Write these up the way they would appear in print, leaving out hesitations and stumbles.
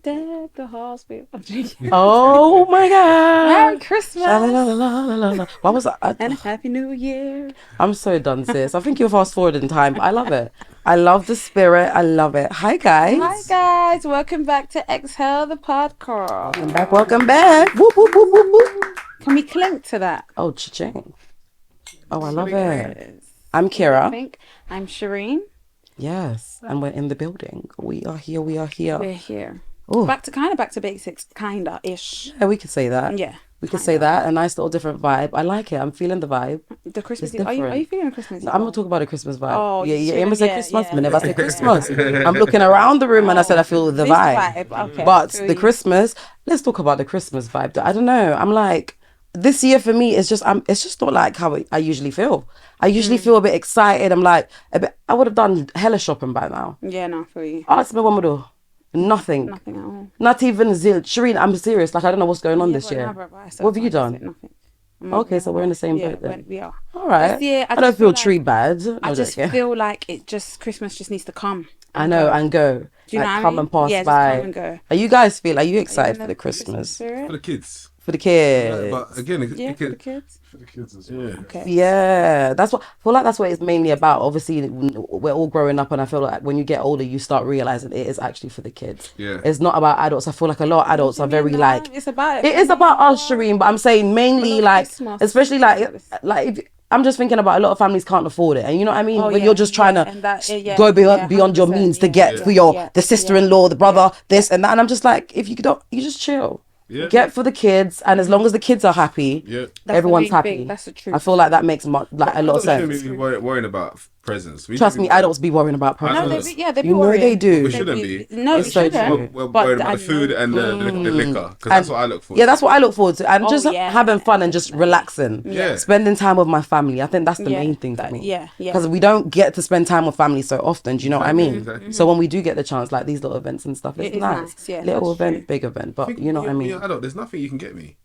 Dead the hospital. Oh my God. Merry Christmas. What was that? And a Happy New Year. I'm so done, sis. I think you're fast forward in time. I love it. I love the spirit. I love it. Hi, guys. Hi, guys. Welcome back to Exhale the Podcast. Welcome back. Welcome back. Whoop, whoop, whoop, whoop, whoop. Can we clink to that? Oh, cha-ching. Oh, I love it. I'm Kira. I'm Shireen. Yes, and we're in the building. We are here. We are here. We're here. Ooh. Back to basics, kinda ish. Yeah, we could say that. Yeah. We could say that. A nice little different vibe. I like it. I'm feeling the vibe. The Christmas. It's Are you different. feeling a Christmas? No, I'm not talking about a Christmas vibe. Oh, yeah. you You ever say yeah, Christmas? yeah. Whenever I say Christmas, I'm looking around the room and I said I feel the This vibe. Okay. But So the you- Christmas, let's talk about the Christmas vibe. I don't know. I'm like, this year for me, it's just not like how I usually feel. I usually feel a bit excited. I'm like, I would have done hella shopping by now. Yeah, no, for you. Ask me what I'm gonna do. Nothing. Nothing at all. Not even zilch. Shireen, I'm serious. Like, I don't know what's going on this year. What have you done? Nothing. Okay, so we're in the same boat Yeah, then. we are. All right. This year, I just don't feel like- tree bad. No, I just joking. feel like Christmas just needs to come. I know, and go. Do you know like, what I come mean? and pass Yeah, just by. come and go. Are you excited In for the Christmas? spirit? For the kids. For the kids? But again, Yeah, it for the could, kids. for the kids as well. Okay. Yeah, that's what I feel like. That's what it's mainly about. Obviously, we're all growing up, and I feel like when you get older, you start realizing it is actually for the kids. Yeah. It's not about adults. I feel like a lot of adults are very like. It's about It is about us, Shireen, but I'm saying mainly But not like, Christmas. especially like if, I'm just thinking about a lot of families can't afford it, and you know what I mean. Oh, when yeah, you're just trying yeah, to and that- yeah, go beyond yeah, beyond your 100%, means to yeah, get yeah, for your yeah, the sister-in-law, the brother, this and that, and I'm just like, if you don't, you just chill. Yeah. Get for the kids, and as long as the kids are happy, Yeah. That's the everyone's main happy. thing, that's the truth. I feel like that makes like a lot of Adults shouldn't sense. be worrying about presents. We Trust should me, be adults be worrying about No, presents. they they be You know worrying. they do. We shouldn't be. No, we It's so shouldn't. true. We're But worried about the food and the liquor, because that's what I look for. Yeah, that's what I look forward to, and Oh, just yeah. having fun and just relaxing. Yeah. Spending time with my family. I think that's the Yeah, main thing for that- me. yeah, yeah. Because we don't get to spend time with family so often. Do you know what I mean? Exactly. So when we do get the chance, like these little events and stuff, it's It is nice. nice, yeah, Little that's event, true. big event, but Think you know what I when mean. you're an adult, there's nothing you can get me.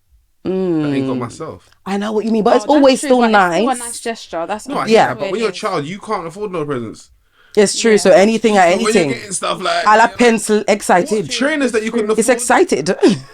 I ain't got myself. I know what you mean, but it's Oh, that's always true, still but nice. It's still a nice gesture. That's No, I what get Yeah. that, but when you're a child, you can't afford no presents. It's true. Yeah. So anything at But when you're anything, getting stuff like I like pencil, excited. trainers that you couldn't afford. It's excited.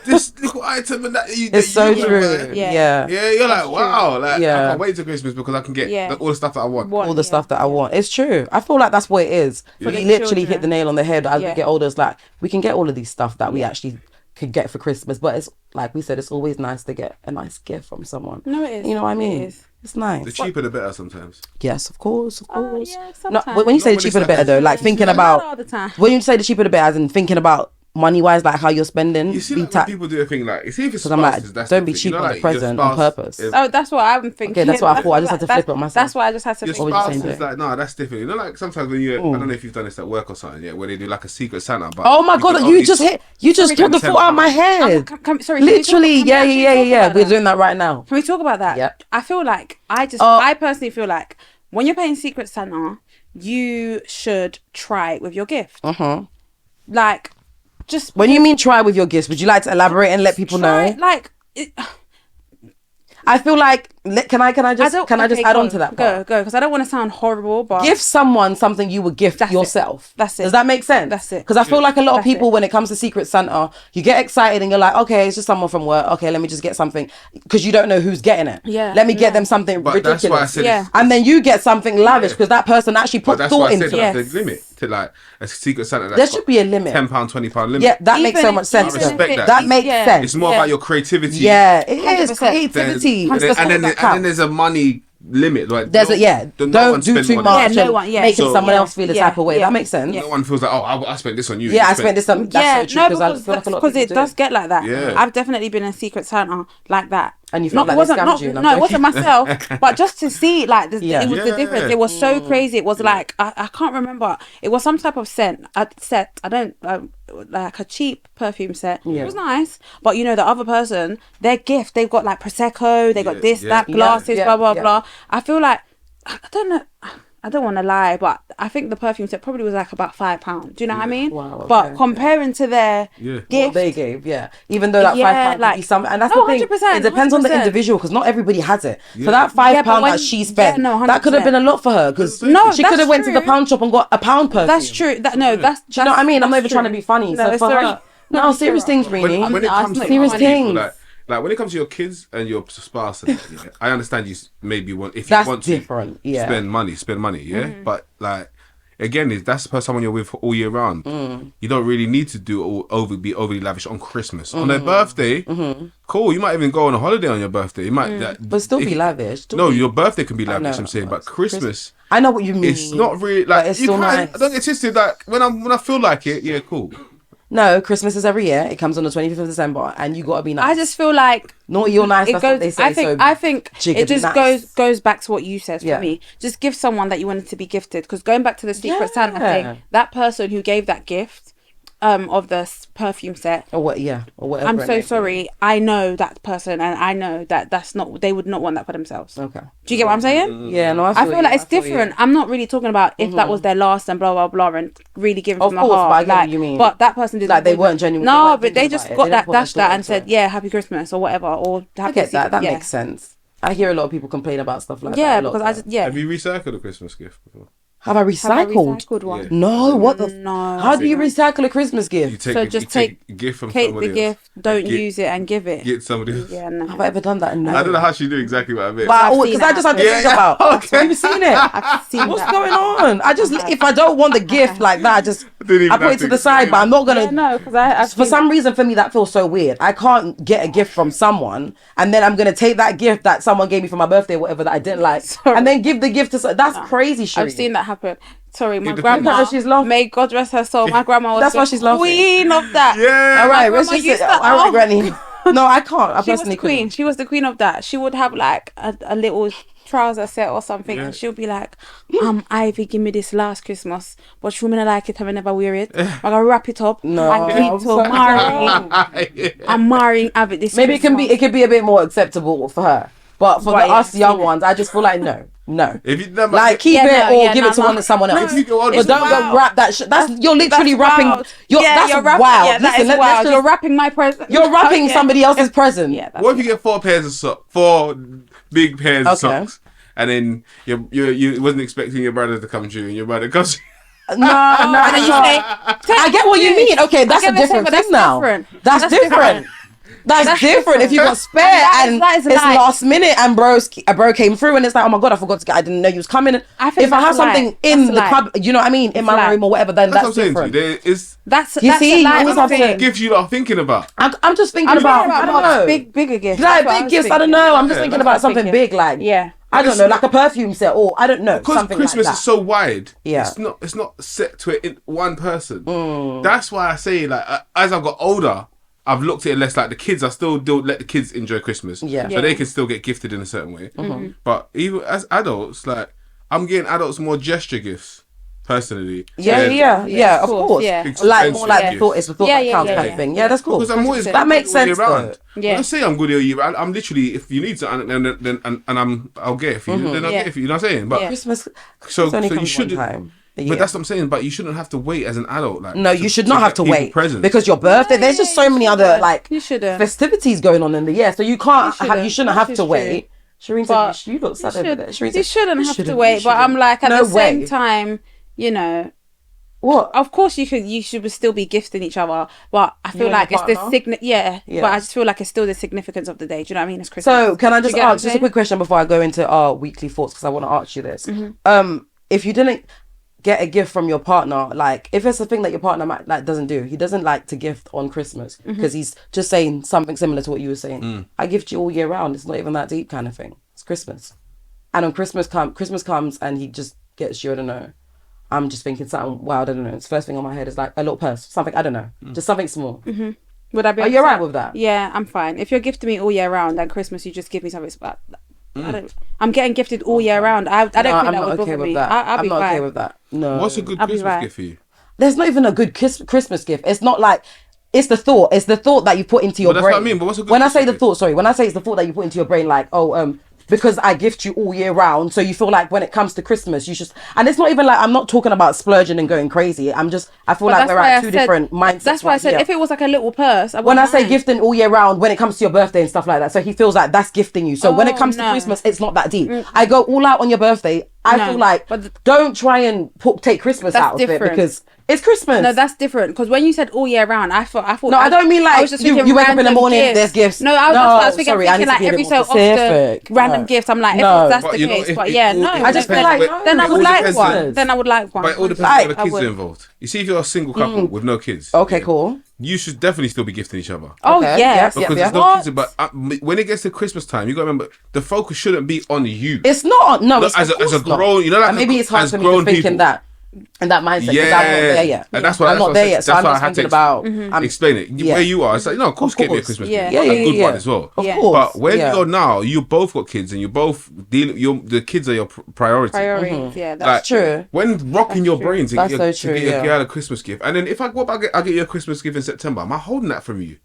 This little item and that you. It's so that you true. buy. Yeah. Yeah, you're like, wow, like Yeah. I can't wait till Christmas because I can get Yeah. all the stuff that I want. All the stuff that I want. It's true. I feel like that's what it is. For You the literally children. hit the nail on the head. As we Yeah. get older, it's like we can get all of these stuff that we actually could get for Christmas. But it's like we said, it's always nice to get a nice gift from someone. No, it is. You know what I It mean? is. It's nice. The cheaper the better sometimes. Yes, of course, of course. yeah, No, sometimes. when you say Not the when cheaper the it's better like- though, like thinking Not about all the time. when you say the cheaper the better, as in thinking about money wise, like how you're spending. You see, be like, ta- when people do a thing like, see if it's 'Cause I'm like, spouses, that's don't the be thing. cheap You know, on the like, your present on spouse purpose. is- Oh, that's what I'm thinking. Okay, that's what I thought. I just had to flip it on myself. That's why I just had to Your flip What it. would you spouse say, is Jay? like, no, that's different. You know, like sometimes when you, I don't know if you've done this at work or something, yeah, where they do like a secret Santa. But Oh my you god, can you only- just took the thought out of my head. Sorry, can we Literally, talk- yeah, can we yeah, actually yeah. talk about We're that? doing that right now. Can we talk about that? Yep. I feel like Oh. I personally feel like when you're paying Secret Santa, you should try it with your gift. Like, just When you mean try with your gifts, would you like to elaborate and let people try, know? like, I feel like can I just add on to that part? Go, because I don't want to sound horrible, but Give someone something you would gift That's it. yourself. That's it. Does that make sense? That's it. Because I feel like a lot of That's people, it. when it comes to Secret Santa, you get excited and you're like, okay, it's just someone from work. Okay, let me just get something, because you don't know who's getting it. Yeah. Let me get them something But ridiculous. that's why I said Yeah. it's- And then you get something lavish Yeah. because that person actually But put that's thought why I into said it. Yes. the limit to like a Secret Santa. There should be a limit. £10, £20 limit. Yeah, that makes Even so if- much sense. I though. respect that. That makes Yeah. sense. It's more about your creativity. Yeah, it is 100%. creativity. And That's then, what counts. there's a money limit. Like There's no- a yeah. no Don't one do spend too money. much. Yeah, no and one- yeah. Making So- someone else feel the Yeah, type of way. yeah. That makes sense. No one feels like, oh, I spent this on you. Yeah, You I spent this on. That's so true because I feel like a lot of because people it do. does get like that. Yeah. I've definitely been a Secret Santa like that. And you felt like it they wasn't scammed you, and I'm no, it wasn't joking. myself, but just to see like Yeah. it was the Yeah. difference. It was so crazy. It was like I can't remember. It was some type of scent. I don't like a cheap perfume set. Yeah. It was nice, but you know the other person, their gift, they've got like prosecco, they got Yeah, this, yeah. that, Yeah, glasses, yeah, blah blah yeah. blah. I feel like I don't know. I don't want to lie, but I think the perfume set probably was like about £5. Do you know what I mean? Wow, okay. But comparing to their Yeah. What gift, they gave, yeah. Even though that Yeah, £5 could be like- some, and that's No, the thing. 100%, It depends on the 100%. individual because not everybody has it. Yeah. So that £5 Yeah, but when- that she spent, yeah, no, that could have 100%. been a lot for her because No, she could have that's went to the true. pound shop and got a pound perfume. that's true. That no, that's Do you know what I mean? I'm not that's even trying to true. be funny. No, So it's for sorry. her, No, serious things, really. When it comes to serious people, things. like when it comes to your kids and your spouse, and that, yeah, I understand you maybe want if That's you want different, to yeah. spend money, yeah. But like again, if that's someone you're with all year round, you don't really need to be overly lavish on Christmas. On their birthday, cool. You might even go on a holiday on your birthday. You might, but still be lavish. Your birthday can be lavish. I'm saying, but Christmas. I know what you mean. It's not really like it's you still can. nice. I don't get twisted. Like when I feel like it, yeah, cool. No, Christmas is every year. It comes on the 25th of December, and you gotta be nice. I just feel like naughty or nice. That's what they say. I think it just nice. goes back to what you said for Yeah. me. Just give someone that you wanted to be gifted. Because going back to the Secret Santa thing, that person who gave that gift of the perfume set, or whatever. I'm so sorry. I know that person, and I know that that's not. They would not want that for themselves. Okay. Do you get what I'm saying? Yeah, no, I feel like it's different. I'm not really talking about if that was their last and blah blah blah and really giving Of from the course, heart. but I get like, what you mean. But that person didn't. Like, they weren't genuine. They No, weren't but they thinking just about it. got They that didn't put their dashed that thought and into said, it. yeah, happy Christmas or whatever. Or I happy get that. That yeah. makes sense. I hear a lot of people complain about stuff like that. Yeah, a lot because of I time. just Have you recycled a Christmas gift before? Have I Have I recycled? recycled one. Yeah. No, what the? No. How do you recycle a Christmas You gift? take So a, just you take a gift from Take somebody the else. gift, don't Get- use it, and give it. Get somebody else. Yeah, no. Have I ever done that? No. I don't know how she knew exactly what I meant. But I've because seen I it just have to happen. think about. Okay. Have you seen it? I've seen What's that. going on? I just if I don't want the gift like that, I just Didn't even I put have it to to the side. explain But I'm not gonna. Yeah, no, because I've For seen some reason, for me, that feels so weird. I can't get a gift from someone and then I'm gonna take that gift that someone gave me for my birthday, or whatever that I didn't like, Sorry. and then give the gift to. That's crazy, Shireen. I've seen that happen. Sorry, my It grandma. depends. She's laughing. May God rest her soul. My grandma was That's the why she's laughing. queen of that. Yeah. All right, My let's grandma just used say, to- all right, Granny. No, I can't. I She was personally the queen. couldn't. She was the queen of that. She would have like a little trouser set or something, and she'll be like, Ivy, give me this last Christmas, but she wouldn't like it. I will never wear it. I gotta wrap it up. No, and keep to marrying. I'm marrying Ivy this. Maybe Christmas. it could be a bit more acceptable for her, but for Right, us yeah, young I've seen ones, I just feel like no. If you no, but Like keep Yeah, it no, or yeah, give no, it to no. someone else. If you go on, But it's don't wild. go wrap that shit. You're literally That's wrapping. wild. That's you're wrapping, wild. Yeah, that Listen, is let's wild. just- You're wrapping my present. you're wrapping Okay. somebody else's present. Yeah, that's what if you get 4 pairs of socks, 4 big pairs of Okay. socks, and then you wasn't expecting your brother to come through, and your brother comes. No, no, And then you no. say, I get what you mean. Okay, that's I a get what you're saying, different but thing that's now. different. That's That's different. different. That's That's different. If you got spare and that is it's life. last minute and bro came through and it's like, oh my god, I forgot to get. I didn't know you was coming. I think If I have that's a lie. something in That's a the lie. club, you know what I mean, in my lie. room or whatever, then That's that's, what I'm saying to you. different. There is That's You see, a you lie always have to- thing. gifts you lot are thinking about. I'm just thinking I'm about. thinking I about don't know. bigger gifts. Like That's what I big was gifts. I don't thinking. know. I'm just Yeah, thinking that's about what I'm something thinking. big, like Yeah. I don't know, like a perfume set, or I don't know, Because something Christmas like is that. so wide, Yeah. it's not set to one person. That's why I say, like, as I've got older, I've looked at it less like the kids. I still don't let the kids enjoy Christmas, Yeah. so they can still get gifted in a certain way. But even as adults, like, I'm getting adults more gesture gifts personally. Yeah, of course, course. yeah. Like more like Yeah. the thought. It's the thought Yeah, that yeah, counts yeah, kind yeah. of thing. Yeah, that's cool. Because I'm always That makes good all year sense, round. though. Yeah. When I say I'm good all year round, I'm literally, if you need something, and I'll get it for you, then I'll Yeah. get it for you. You know what I'm saying? But Yeah. Christmas, so only you comes one shouldn't. time a But year. that's what I'm saying. But you shouldn't have to wait as an adult. Like, No, you should not have get to people wait presents. because your birthday. There's just so many other like You shouldn't. festivities going on in the year, so you can't You have. You shouldn't. shouldn't That have is to wait. Shireen But said, "You look sad You over should- there." Shireen you said, shouldn't "You have to shouldn't, wait, you but I'm shouldn't." like at No the same way. time, you know, What? of course you should still be gifting each other, but I feel and like your it's the partner? yeah, Yeah. but I just feel like it's still the significance of the day. Do you know what I mean? It's Christmas. So can I Do just you get what I'm ask just a saying? quick question before I go into our weekly thoughts because I want to ask you this. If you didn't get a gift from your partner, like if it's a thing that your partner might like doesn't do, he doesn't like to gift on Christmas because he's just saying something similar to what you were saying. I gift you all year round. It's not even that deep kind of thing. It's Christmas, and on Christmas comes and he just gets you. I don't know. I'm just thinking something wild. I don't know. It's first thing on my head is like a little purse, something I don't know, just something small. Would I be? Are you upset? alright with that? Yeah, I'm fine. If you're gifting me all year round, and Christmas you just give me something. But I'm getting gifted all year round. I don't No, think I'm that not would okay bother with me. that. I'll I'm be not fine. okay with that. No. What's a good I'll be Christmas right. gift for you? There's not even a good Christmas gift. It's not like it's the thought. It's the thought that you put into your But that's brain. what I mean, but what's a good when I say Christmas the gift? thought, sorry, when I say it's the thought that you put into your brain, like because I gift you all year round, so you feel like when it comes to Christmas, you just and it's not even like I'm not talking about splurging and going crazy. I feel But like that's we're why at I two said- different mindsets. That's why I right said here. if it was like a little purse, When I wouldn't say mind. gifting all year round, when it comes to your birthday and stuff like that, so he feels like that's gifting you. So when it Oh, comes to no. Christmas, it's not that deep. I go all out on your birthday. I No, feel like but don't try and take Christmas That's out of it different. because it's Christmas. No, that's different. Because when you said all year round, I thought. No, I don't mean I like was just you thinking wake up in the random morning, there's gifts. No, I was thinking, sorry, I need to like be a bit every more so often, specific. random No. gifts. I'm like, No. if that's But the you know, case. it- But it yeah, all- no. it I just feel like no. then I it would all like depends one. on- Then I would like one. But it all depends Like- on the kids are involved. You see, if you're a single couple with no kids, Okay, cool. you should definitely still be gifting each other. Oh Okay, yes. yep, Because yep. there's no What? kids, but when it gets to Christmas time, you gotta remember the focus shouldn't be on you. It's not. No, Look, it's as of a course not. grown, you know, like And maybe it's hard as for me to grown think in people. that mindset because I'm not there yet. And that's why I'm not there yet, so I'm just thinking about. explain it. Yeah. Where you are, it's like, no, of course, get me a course. Christmas Yeah. gift, Yeah, a yeah, good yeah. one as well. Of Yeah. course. But where yeah. you're now, you both got kids, and you both the kids are your priority. Priorities. Yeah, that's Like, true. When rocking your brain to That's get, so your, true, to get yeah. your girl a Christmas gift, and then if I get you a Christmas gift in September, am I holding that from you?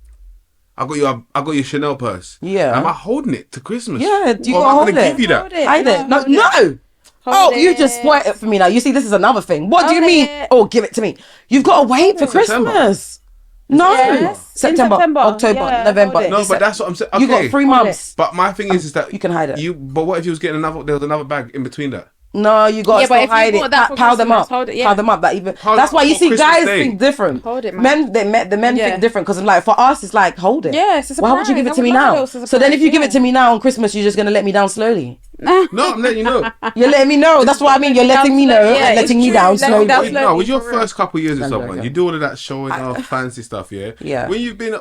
I got your Chanel purse. Yeah. Am I holding it to Christmas? Yeah, you Or am gotta I hold gonna it. give you that? Hold it. I did. No, hold it. no. Oh, Hold you it. just spoiled it for me now. You see, this is another thing. What do you Hold mean? it. Oh, give it to me. You've got to wait for September. Christmas. No. Yes. In September, September. October, Yeah, November. hold it. No, but that's what I'm saying. You Okay. got 3 months. But my thing is that you can hide it. But what if you was getting there was another bag in between that? No, you got to Yeah, but still if you hide bought it. that for Pile them Christmas, up. hold it, yeah. Pile them up. That even. Pile That's them why up you for see Christmas guys Day. think different. Hold it, man. The men Yeah. think different because like for us it's like hold it. Yes, it's a Why would you give it surprise. to I me would love now? it as a So then if you surprise, give it yeah. to me now on Christmas, you're just gonna let me down slowly. No, I'm letting you know. You're letting me know. That's what I mean. You're letting me know Yeah, and it's letting me true. down Let me slowly. down Wait, slowly, no, with your for real. first couple of years with I'm someone, joking. you do all of that showing off fancy stuff, yeah? Yeah. When you've been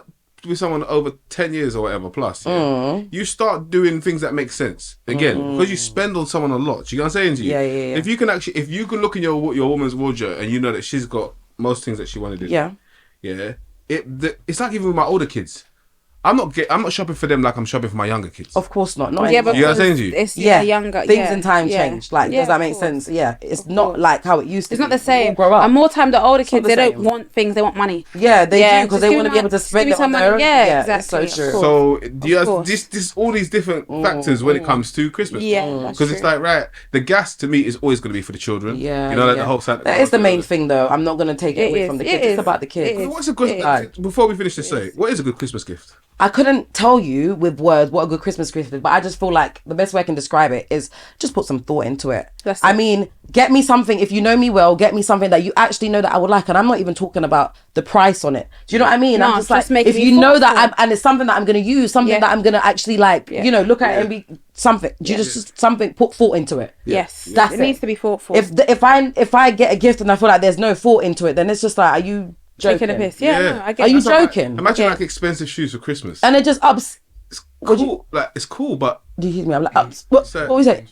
with someone over 10 years or whatever plus, yeah, you start doing things that make sense. Again, because you spend on someone a lot. Do you know what I'm saying to you? Yeah, yeah, yeah. If you can look in your woman's wardrobe and you know that she's got most things that she wanted to do. Yeah. Yeah. It's like even with my older kids. I'm not shopping for them like I'm shopping for my younger kids. Of course not. Not Yeah, anymore. but You know what I'm saying to you? it's yeah, younger. things yeah, in time yeah. change. Like, Yeah, does that of make course. sense? Yeah, it's not like how it used to. It's not be. the same. We all grow up. And more time, the older kids, the they don't same. want things; they want money. Yeah, they do because just they give want to me be able to give spend me it on some their money. own. Yeah, it's so exactly, of true. course. So do you course. this all these different factors when it comes to Christmas. Yeah, that's Because it's true. like right, the gas to me is always going to be for the children. Yeah, you know, like yeah. the whole Santa That Claus is the thing. main thing, though. I'm not gonna take it It away is, from the it kids. It's is, about the kids. it is. What's a good before we finish this? Say what is a good Christmas gift? I couldn't tell you with words what a good Christmas gift is, but I just feel like the best way I can describe it is just put some thought into it. That's I it. mean, get me something, if you know me well, get me something that you actually know that I would like. And I'm not even talking about the price on it. Do you know what I mean? No, I'm just just like, making if me you know that thoughtful. and it's something that I'm going to use, something Yeah. that I'm going to actually like, Yeah. you know, look at it and be something. Do you just something, put thought into it. Yes, That's it it. needs to be thoughtful. If I get a gift and I feel like there's no thought into it, then it's just like, are you joking? taking a piss, yeah, no, I get Are you it. joking? Imagine Okay. like expensive shoes for Christmas. And it just ups. It's cool. Like it's cool, but Do you hear me? I'm like, ups. What So- was it?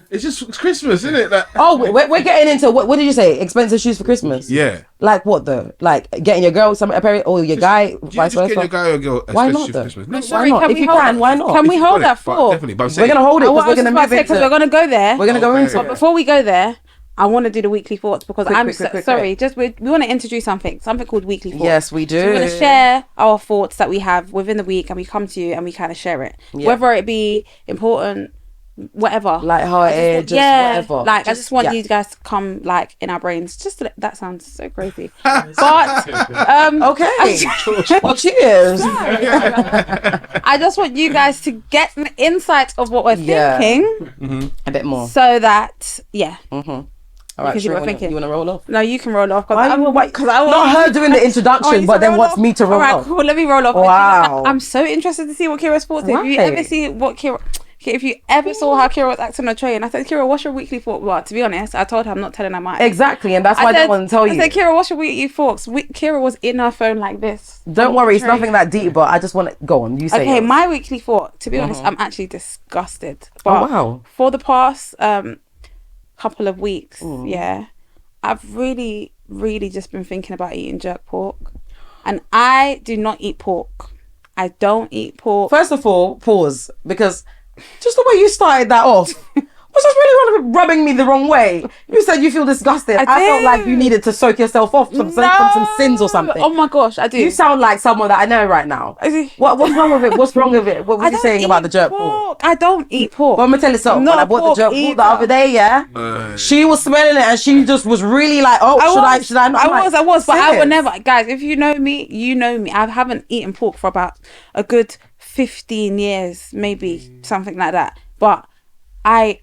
it's just it's Christmas, isn't it? Like Oh, we're getting into what did you say? Expensive shoes for Christmas? yeah. Like what though? Like getting your girl some apparel or your guy, Do you vice just get versa? your guy or girl Why expensive not shoes for though? Christmas? No, Sorry, why not? can If we you hold can, that? why not? Can If we you hold got that it, but for? definitely. But I'm We're saying, gonna hold it I because was we're gonna about move to say, into. because we're gonna go there. We're gonna go Okay. into But it. before we go there, I want to do the weekly thoughts because Quick. sorry. Just we want to introduce something called weekly thoughts. Yes, we do. So we're going to share our thoughts that we have within the week, and we come to you and we kind of share it, whether it be important, whatever, Light-hearted, just whatever. Like I just want yeah. you guys to come like in our brains. Just to, that sounds so crazy, but Okay. Well, cheers. I just want you guys to get an insight of what we're Yeah. thinking, A bit more. so that All right, because you sure. were thinking. You want to roll off? No, you can roll off. Why you- why- Because I want Not her doing the introduction, you but to then roll wants off? me to roll All right, off. cool. Let me roll off. Wow. I'm so interested to see what Kira's thoughts. If you Right. ever see what Kira, if you ever saw how Kira was acting on a train, I said, Kira, what's your weekly thought? Well, to be honest, I told her I'm not telling her mine. Exactly, and that's why I don't want to tell you. I said, Kira, what's your weekly thoughts? Kira was in her phone like this. Don't worry, it's Train. nothing that deep, but I just want to go on. You say Okay, yours. my weekly thought. To be honest, I'm actually disgusted. Oh, But wow. for the past couple of weeks, yeah, I've really just been thinking about eating jerk pork, and I do not eat pork. I don't eat pork. First of all, pause, because just the way you started that off was just really rubbing me the wrong way. You said you feel disgusted. I felt do. like you needed to soak yourself off from some sins or something. Oh my gosh, I do. You sound like someone that I know right now. What's wrong with it? What's wrong with it? What I was you don't saying eat about the jerk pork? I don't eat pork. Well, I'm gonna tell you something. Not When I bought the pork jerk pork the either. other day, yeah, she was smelling it and she just was really like, "Oh, should I not?" I was, but I would "Sis." never, guys. If you know me, you know me. I haven't eaten pork for about a good 15 years, maybe something like that. But I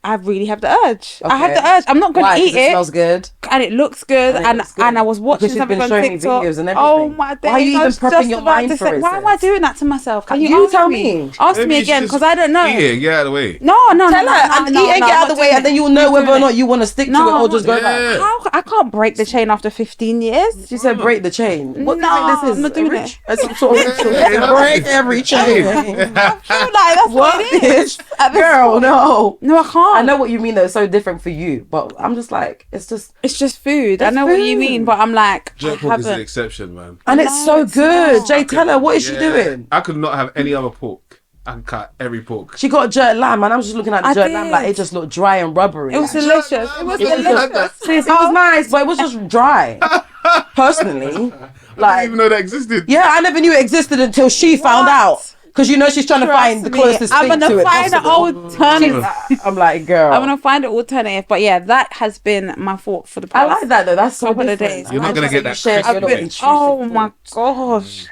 I really have the urge. I have Okay. the urge. I'm not going Why? to 'Cause eat it. smells good. And it looks good, And it and looks good. I was watching Because she's something been on showing me TikTok. videos and Oh everything. my days! Why are you I even was prepping just your about mind to for say, it, why am I sis? doing that to myself? Can You you tell ask me. Ask Maybe me you again, should because I don't know. Eat it and get out of the way. No, Tell her and eat and get out of the way, and then you'll know whether or not you want to stick to it or just go back. Yeah. How I can't break the chain after 15 years. She said break the chain. What do No, you think this is? I'm not doing A it. It's some sort of ritual. Break every chain. I feel like that's what What it is. bitch? At this Girl, point. no. No, I can't. I know what you mean though, it's so different for you. But I'm just like, it's just It's just food. I It's know what you mean, food. but I'm like, Jerk I pork is an haven't. exception, man. and it's No, so it's good. not. Jay, tell her, what is she Yeah. doing? I could not have any other pork. I can cut every pork. She got jerk lamb, and I'm just looking at the I jerk lamb like did. it just looked dry and rubbery. It was Like, delicious. It was It was delicious. like sis, it was nice, but it was just dry. Personally, I didn't like, even know that existed. yeah, I never knew it existed until she found out. Because you know she's trying to find the closest I'm thing gonna to it find an possible. alternative. I'm like, girl. I'm gonna find an alternative. But yeah, that has been my thought for the I past like that though. That's so couple of different. days. You're not I gonna just get think you that shared crispy your bit. intrusive Oh thoughts. my gosh,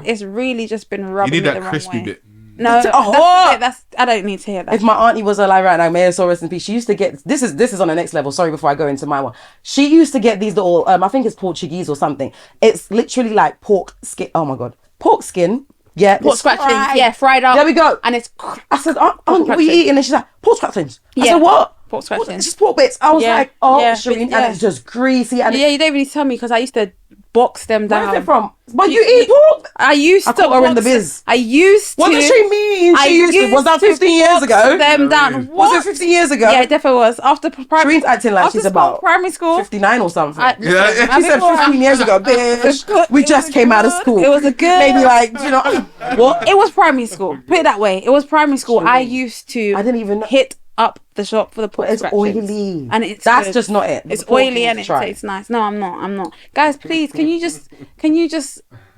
it's really just been You rubbing need me the that wrong crispy way. bit. No, That's- that's, oh. the bit, that's I don't need to hear that. If my auntie was alive right now, may her soul rest in peace. She used to get this is on the next level. Sorry, before I go into my one, she used to get these little I think it's Portuguese or something. It's literally like pork skin. Oh my god, pork skin. Yeah, Pork it's scratchings, fried. yeah, fried up. There we go. And it's I said, Aunt, what are you scratchings. eating? And she's like, pork scratchings. I Yeah, said, what? pork scratchings. It's just pork bits. I was Yeah, like, oh, yeah, Shireen, yeah. and it's just greasy. And yeah, you don't really tell me because I used to box them down. where's it from? But you eat pork? I used I to caught her in the box- biz. I used to. What does she mean? I She used to. Was that used to 15 years box ago? them down. Was it 15 years ago? Yeah, it definitely was. After primary Shireen's acting like after she's school, about primary school. 59 or something. I, Yeah, listen, yeah. I She said before- 15 years ago, bitch. We It just was came out of good. school. It was a good- Maybe like, you know, what? It was primary school. Put it that way. It was primary school. I used to. I didn't even know. hit up the shop for the pork But it's scratchings. oily. And it's That's good. just not it. It's The pork oily you and need it to try. tastes nice. No, I'm not. Guys, please, can you just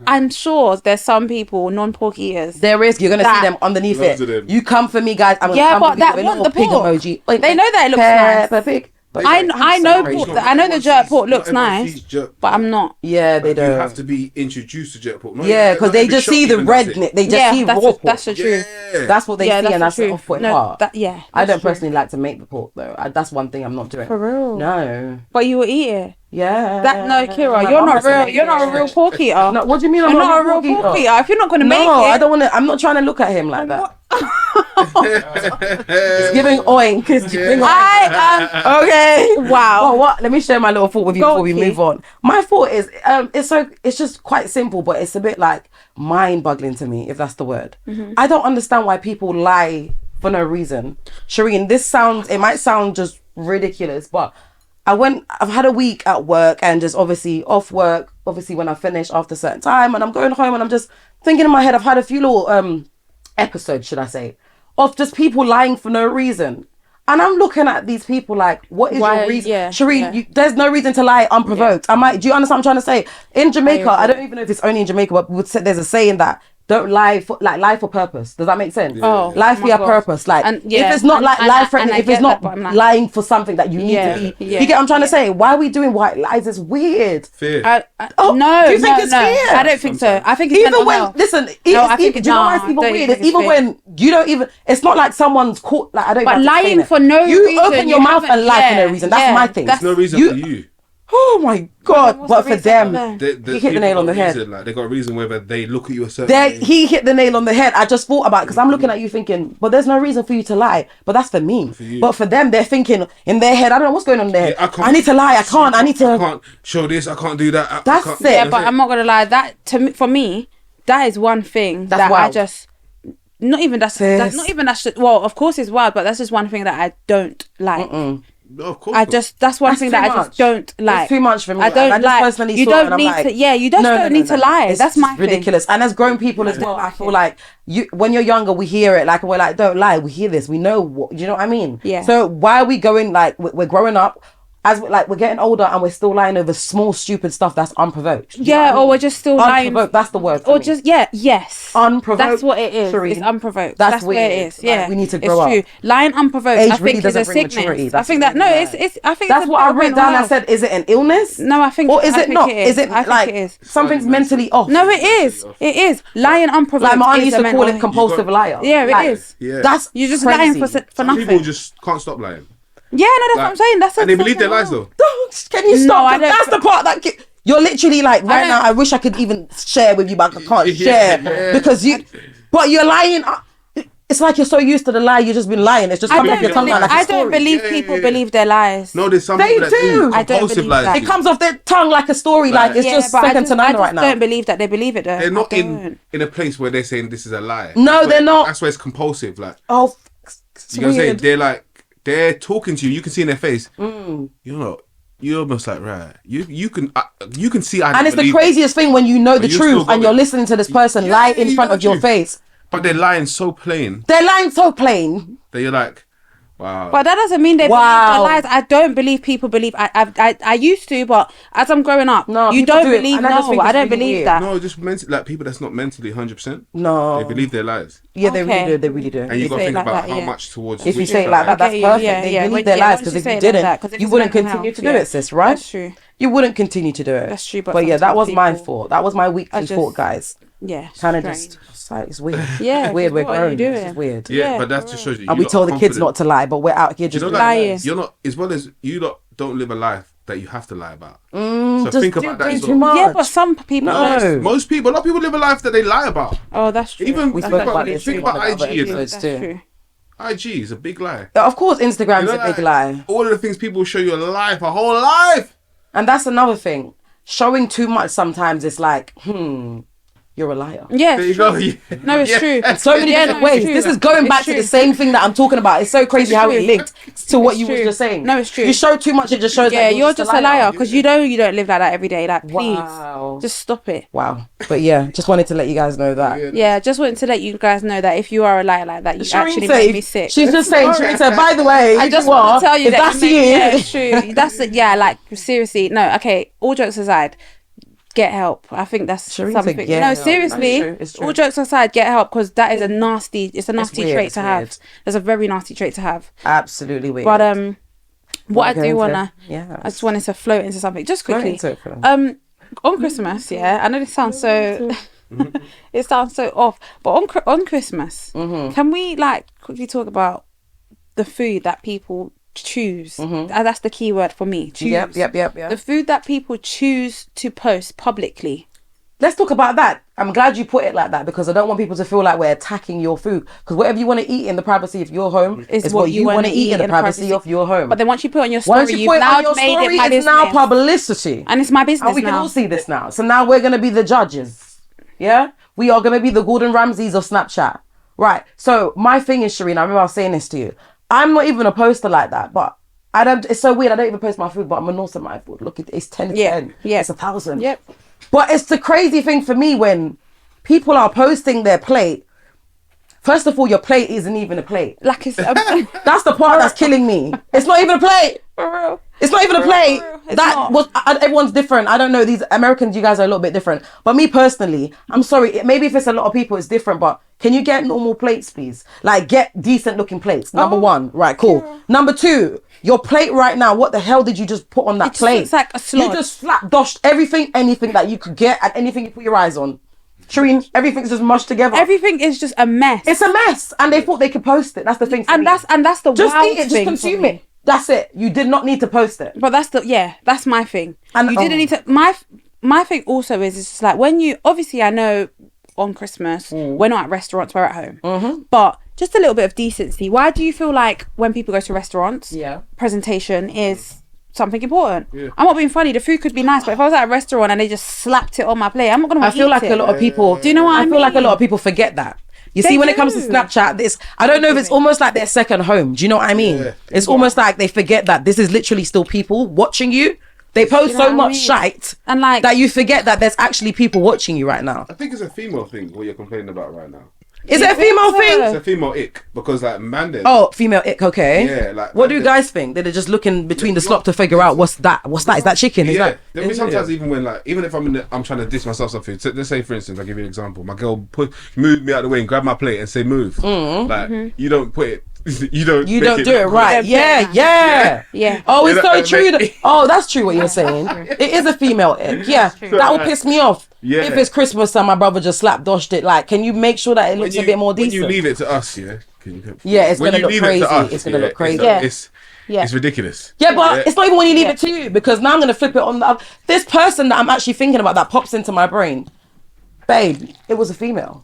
I'm sure there's some people, non-pork eaters. There is. You're gonna That- see them underneath Loads it. of them. You come for me, guys. I'm gonna Yeah, come but for you that with a want little the pig pork. emoji. They know that it looks nice. Peppa pig. But I it's know separation. pork. I know the jerk pork looks Not everyone nice, sees jerk but pork. I'm not. Yeah, they You do. have to be introduced to jerk pork. Not Yeah, even- because not they every just shop see the even red does in it. it. They just Yeah, see raw that's pork. that's the truth. Yeah. That's what they Yeah, see, that's and the that's the truth. off-putting No, part. yeah, I that's don't true. personally like to make the pork though. That's one thing I'm not doing. For real. No. But you will eat it. Yeah. That no, Kira, My you're mum not has to real. make You're it. not a real pork eater. No, what do you mean? You're not a real pork eater. If you're not gonna make it, No, I don't want to. I'm not trying to look at him like that. It's giving oink. It's giving oink. I am. Okay. Wow. Well, what? Let me share my little thought with you Go before we on, Key. move on. My thought is, it's just quite simple, but it's a bit like mind-boggling to me, if that's the word. Mm-hmm. I don't understand why people lie for no reason. Shireen, it might sound just ridiculous, but I've had a week at work and just obviously off work, obviously when I finish after a certain time, and I'm going home and I'm just thinking in my head, I've had a few little episodes, should I say, of just people lying for no reason. And I'm looking at these people like, what is Why- your reason? yeah, Shireen, yeah. there's no reason to lie unprovoked. Do you understand what I'm trying to say? In Jamaica, I don't even know if it's only in Jamaica, but there's a saying that don't lie for purpose. Does that make sense? Oh, lie oh for my your gosh. purpose. Like, And, yeah, if it's not and- like and life I threatening, if get it's that, not but I'm like- lying for something that you need Yeah, to be, yeah, you get what I'm trying to yeah. say? Why are we doing white lies? It's weird. Fear. Oh, no, do you think no, it's no. fear? I don't think so. I think it's Even mental when, health. listen, I it's think even, do you know why it's nah, even don't weird? think It's even it's when you don't even, it's not like someone's caught, like, I don't But even have to explain lying it. for no you reason, open your you mouth haven't- and lie for yeah, no reason. That's yeah, my thing. that's- No reason You- for you. Oh my God. What's But the for reason them, for The he hit the nail on the head. reason, like, they got a reason whether they look at you a certain way. He hit the nail on the head. I just thought about it because I'm looking at you thinking, but there's no reason for you to lie. But that's for me. you. But for them, they're thinking in their head, I don't know what's going on in their head. Yeah, I need to lie. I can't. I need I to. can't show this. I can't do that. I That's can't, it. Yeah, but I'm not gonna lie. That to me, for me, that is one thing That's that I wild. just not even that's not even that's well, of course it's wild, but that's just one thing that I don't like. No, of course. I not. just that's one That's thing too that I much. just don't like. It's too much for me. I don't I just like. personally You saw it don't and I'm need like, to. Yeah, you just don't need to lie. It's That's just my ridiculous. And as grown people as well, I feel like when you're younger, we hear it like we're like, don't lie. We hear this. We know what. Do you know what I mean? Yeah. So why are we going like we're growing up? as we're getting older and we're still lying over small stupid stuff that's unprovoked. Do you know what I or mean? we're just still lying. Unprovoked, that's the word. Or just yes, Unprovoked, That's what it is. Shireen. It's unprovoked. That's what it weird. is. Yeah, Like, we need to it's grow up. true. Lying unprovoked. Age I really think is a doesn't bring sickness. maturity. I That's think that really no, bad. it's. I think That's it's what I a bit wrote of down. I mental said, is it an illness? No, I think. Or is I it think not? It is. Is it I think like it is. something's mentally off? No, it is. It is. Lying unprovoked. Like my aunt is used a to call mental- it compulsive liar. Yeah, it Like, is. Yeah. That's You're just crazy. lying for Some nothing. people just can't stop lying. Yeah, no, that's what I'm saying. That's and they that's believe their lies something though. Don't- Can you No, stop? I don't- That's the part that you're literally like right don't- now. I wish I could even share with you, but I can't Yeah. share because but you're lying. It's like you're so used to the lie. You've just been lying. It's just I coming off don't, your tongue believe, like a I don't story. believe Yeah, people yeah. believe their lies. No, there's some They people that do. do I don't compulsive believe lies. that. It comes off their tongue like a story. Like it's Yeah, just but second to I none just right now. don't believe that they believe it though. They're not I don't. in a place where they're saying this is a lie. No, That's they're where- not. That's where it's compulsive. Like Oh, it's you know what I'm saying? weird. They're talking to you. You can see in their face. Mm. You're almost like right. You can see. I And don't it's the believe it. craziest thing when you know the But you still truth got and you're it. listening to this person lie in you front got of your you. face. But they're lying so plain They're lying so plain. that you're like, wow. But that doesn't mean they Wow. believe their lies. I don't believe people believe. I used to, but as I'm growing up, No, you people don't do it, believe. and I just think No, I it's don't really believe weird. that. No, just mentally, like people that's not mentally 100%. No. They believe their lies, Yeah, they really Okay. do. They really do. and you got to say it think like about that, how yeah. much towards. If you which say it like that, side. that's Okay, perfect. yeah, They yeah. believe When- their yeah, lies once because you if say you it like didn't, that, 'cause if you it's wouldn't mental continue health, to do yeah. it, sis, right? That's true. You wouldn't continue to do it. That's true, but But yeah, that was sometimes my people- thought. That was my weekly just- thought, guys. Yeah, Kind of strange. just, it's like, it's weird. Yeah, It's weird. We're what are you grown. It's doing? just weird. Yeah, Yeah, but that for just shows you. And we you're told the kids confident. not to lie, but we're out here You just know, Lying. like, you're not as well as you lot don't live a life that you have to lie about. so just think do about that. way as too well. much. Yeah, but some people. No. don't. Most people, a lot of people live a life that they lie about. Oh, that's true. Even We That's spoke think about about, this think in one about of the other IG. and episodes. That's too. true. IG is a big lie. Of course, Instagram's You know, a big like, lie. All of the things people show you a life, a whole life. And that's another thing. Showing too much sometimes it's like, you're a liar. Yeah, There it's you true. go. Yeah. No, it's true. So many Yeah, different no, it's ways. true. This is going It's back to true. the same thing that I'm talking about. It's so crazy how it true. linked to what It's you were true. just saying. No, it's true. You show too much, it just shows Yeah, that you're just a liar because you know you don't live like that every day. Like, please, Wow. just stop it. Wow. But yeah, just wanted to let you guys know that. Yeah, just wanted to let you guys know that if you are a liar like that, you actually said- make me sick. She's just saying, Shireen said, by the way, I if just you are, want to tell you if that that's you you. make- Yeah, it's true. That's it. Yeah, like seriously. No, okay. All jokes aside, get help. I think that's Shireen said something. get No, help. seriously. That's true. It's true. All jokes aside, get help because that is a nasty. It's a nasty weird, trait it's to have. weird. That's a very nasty trait to have. Absolutely weird. But what I Go do into- wanna, yeah. I just wanted to float into something just Float quickly. into it, Phil. On Christmas, yeah. I know this sounds so. It sounds so off, but on Christmas, Mm-hmm. can we like quickly talk about the food that people choose? That's the key word for me. Choose. Yep. The food that people choose to post publicly. Let's talk about that. I'm glad you put it like that because I don't want people to feel like we're attacking your food. Because whatever you want to eat in the privacy of your home Is is what what you you wanna want to eat in the privacy of your home. But then once you put it on your story, Once you you've put it now on your made story, it my it's business. now publicity. And it's my business And we can now. all see this now. So now we're going to be the judges. Yeah? We are going to be the Gordon Ramsays of Snapchat. Right. So my thing is, Shireen, I remember I was saying this to you. I'm not even a poster like that, but I don't, it's so weird. I don't even post my food, but I'm an awesome my food. Look, it's 10 to 10. Yeah. It's 1,000. Yep. But it's the crazy thing for me when people are posting their plate. First of all, your plate isn't even a plate. Like it's That's the part that's killing me. It's not even a plate. for real. It's not even a plate. It's That not. was everyone's different. I don't know. These Americans, you guys are a little bit different. But me personally, I'm sorry. Maybe if it's a lot of people, it's different. But can you get normal plates, please? Like get decent looking plates. Number one, right? Cool. Number two, your plate right now. What the hell did you just put on that just plate? looks like a You slot. just slap doshed everything, anything that you could get, and anything you put your eyes on. Shireen, everything's just mushed together. Everything is just a mess. It's a mess, and they thought they could post it. That's the thing. For me. and that's the just wild eat it, just thing for consume me. it. That's it. You did not need to post it. But that's my thing. And- You didn't need to. My thing also is it's just like when you obviously I know on Christmas we're not at restaurants, we're at home. But just a little bit of decency. Why do you feel like when people go to restaurants, Yeah. presentation is something important? I'm not being funny. The food could be nice, but if I was at a restaurant and they just slapped it on my plate, I'm not gonna. I feel like a lot of people. Do you know what I feel like a mean? lot of people forget that. You They see, when it comes to do. Snapchat, this I don't know if it's almost like their second home. Do you know what I mean? Yeah. It's almost like they forget that this is literally still people watching you. They post You know so what I much mean? shite And like that you forget that there's actually people watching you right now. I think it's a female thing what you're complaining about right now. Is it a female so? thing? It's a female ick because like man, then Oh, female ick, okay. Yeah, like, what do you man, guys think? They're just looking between the slop to figure out what's that? What's that? Is that chicken? Is yeah. that? There'll be sometimes even when like even if I'm trying to dish myself something. So let's say for instance, I'll give you an example. My girl move me out of the way and grab my plate and say move. Like you don't put it. You don't You make don't do it right. Yeah. Yeah. Oh, it's You know, so true. like- Oh, that's true what you're saying. It is a female ick. Yeah, that will piss me off. Yeah. If it's Christmas and my brother just slap-doshed it, like, can you make sure that it looks a bit more decent? When you leave it to us, yeah. Yeah, it's when gonna you look leave crazy. It to us, It's gonna look crazy. Yeah. It's ridiculous. Yeah, but it's not even when you leave it to you, because now I'm gonna flip it on the other. This person that I'm actually thinking about that pops into my brain, babe, it was a female.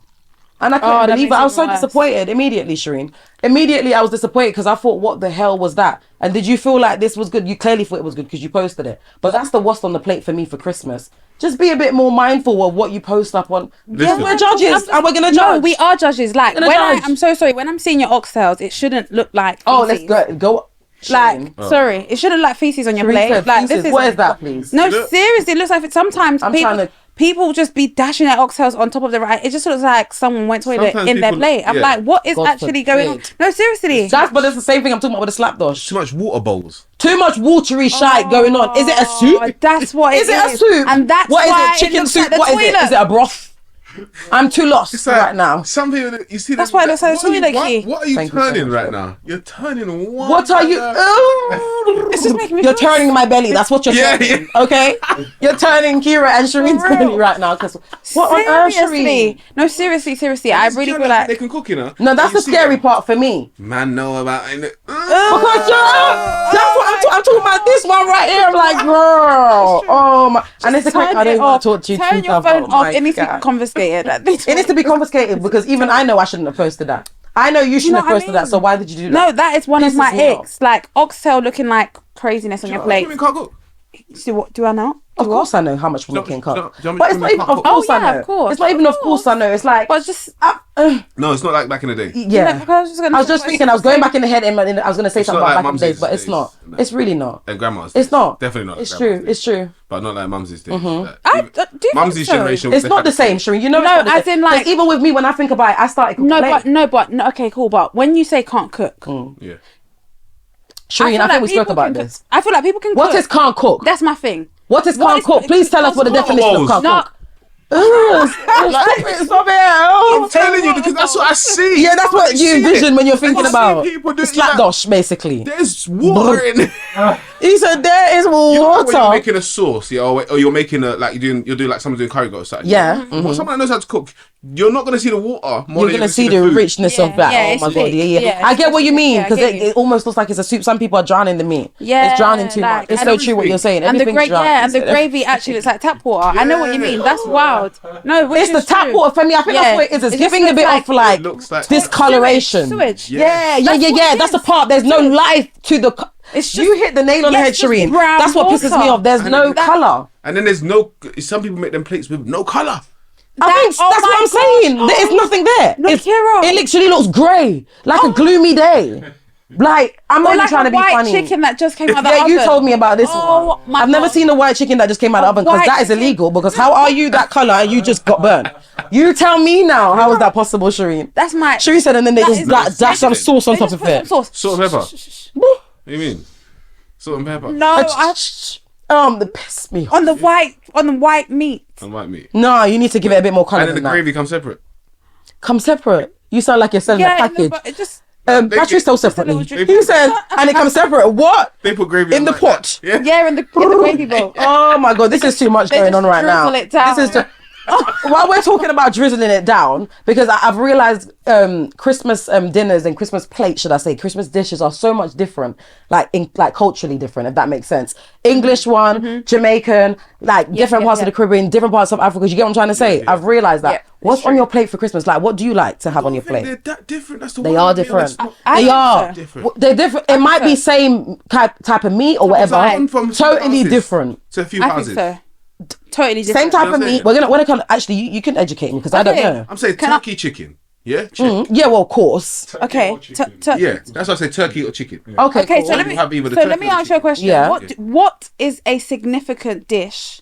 And I couldn't that believe it. makes I was it so worse. disappointed immediately, Shireen. Immediately, I was disappointed because I thought, what the hell was that? And did you feel like this was good? You clearly thought it was good because you posted it. But that's the what's on the plate for me for Christmas. Just be a bit more mindful of what you post up on. Listen. We're judges and we're going to judge. No, we are judges. Like, Gonna when judge. I'm so sorry, when I'm seeing your oxtails, it shouldn't look like Oh, let's feces. go. Like, Shireen. sorry, it shouldn't look like feces on your Shireen plate. said Like, feces. this is What is that, please? No, Look. seriously, it looks like sometimes I'm people trying to- people just be dashing their oxtails on top of the rice. It just looks like someone went to toilet Sometimes in their people- plate. I'm yeah. like, what is God actually going on? forbid. No, seriously. But it's the same thing I'm talking about with the slapdash. Too much water bowls. Too much watery shite going on. Is it a soup? That's what it Is it a soup? And that's what is why it? Chicken it looks soup? like the What is it? toilet. Is it a broth? I'm too lost It's like, right now. Some people, you see, That's why it looks like what are you- toilet key. What are you Thank you so turning much, right babe. now? You're turning one. What are you? It's just making me You're feel- turning my belly. That's what you're Yeah, turning. Okay? You're turning Kira and Shireen's For real. belly right now. Because what on earth, Shireen? Seriously. No, seriously. I really feel like they can cook, you know. No, that's You the see scary that? part for me. Man, know about it. Because that's what I'm talking about. This one right here. I'm like, girl. Oh my. And it's the quick. turn I don't it want off. to talk to you. Turn truth, your I've- phone oh off. my It needs to be God. confiscated. It needs to be confiscated because even I know I shouldn't have posted that. I know you shouldn't know have what I posted that. mean? So why did you do that? No, that is one of Pisses my me off. icks. Like oxtail looking like craziness on your plate. You can't cook. So what do I know? Of course I know how much women can do you cook. know- But it's not even, of Oh, course I yeah, know. of course, It's not even of of course I know. It's like, But just No, it's not like back in the day. yeah. because I was just thinking, I was going back in the head and I was going to say something not about like back in the days, Mumsy's but it's days. not. No. It's really not. And grandma's. It's not. Definitely not. like It's grandma's true. days. It's true. But not like Mumsy's days. I- do you Mumsy's think so? generation. It's they not had the same, Shireen. You know, No, it's not the as same. in, like- 'Cause even with me, when I think about it, I started cooking late. Okay, cool. But when you say can't cook, Yeah. Shireen, feel I think like we spoke people about can cook. this. I feel like people can What cook. is can't cook? That's my thing. What is What can't is- cook? Please tell us what the Water definition of bowls. can't No, cook. Stop it. I'm telling you because that's what I see. Yeah, that's what you see envision it. when you're thinking I see about people do slapdash, basically. There's water in it. He said there is You know when you're water. making a sauce, yeah, or you're making a like you're doing like someone doing curry goat or something. Yeah, Well, someone that knows how to cook, you're not gonna see the water more You're than gonna see the food. richness of that. Yeah, Oh it's my god, thick. yeah. Yeah, I it's get what you thick. mean Yeah, I because get it, you. it almost looks like it's a soup. Some people are drowning the meat. Yeah, It's drowning too like- much. It's and so true what you're saying. and the Everything's gravy actually looks like tap water. I know what you mean. That's wild. No, which It's the is tap true. water for me. I think Yeah. that's what it is. It's It just giving a looks bit like- of like It looks like discoloration. Sewage. Yeah. That's what it That's the is. part. There's no life to the. It's You just- hit the nail on the Yes, head, just Shireen. brown That's what pisses water. me off. There's no that- color. And then there's no. Some people make them plates with no color. I think oh that's my what I'm saying. There is nothing there. No, It's- Kira. It literally looks grey, like a gloomy day. Like I'm not Or even like trying to a be white funny. chicken that just came out of the Yeah, oven. you told me about this Oh, one. my I've never God. seen a white chicken that just came out of the oven because white that is chicken. illegal. Because how are you that color and you just got burnt? You tell me now. How is that possible, Shireen? That's my. Shireen said, and then they That just is dash some sauce on They top just of put it. some sauce. Salt and pepper. What do you mean? Salt and pepper. No, They piss me off. on the white meat. And white meat. No, you need to give it a bit more color And then than the that. gravy comes separate. Come separate. You sound like you're selling a Yeah, no, package. but it just. Patrick sold separately. little He said, and it comes separate. What? They put gravy In the like that. pot. Yeah. Yeah, in the gravy bowl. Oh my god, this is too much going just on right now. drizzle it down. This is just. While we're talking about drizzling it down, because I've realized Christmas dinners and Christmas plates, should I say, Christmas dishes are so much different, like culturally different, if that makes sense. English one, Jamaican, like different parts of the Caribbean, different parts of Africa. You get what I'm trying to say? I've realized that. Yeah, What's it's on true. your plate for Christmas? Like, what do you like to have on your I think plate? they're that different. That's the They one are thing different. that's not- I They think are. so. Different. They're different. It might be same type of meat or whatever. Like, from Totally houses different. to a few I houses. think so. Totally different. Same type of That's meat. it. We're gonna actually you can educate me because I don't Okay. know. I'm saying Can I- turkey chicken. Yeah. Chicken. Yeah, well, of course. Okay. Yeah. That's why I say turkey or chicken. Okay, Okay, cool. so let me have either the so turkey let me or the ask you a chicken. question. Yeah. What is a significant dish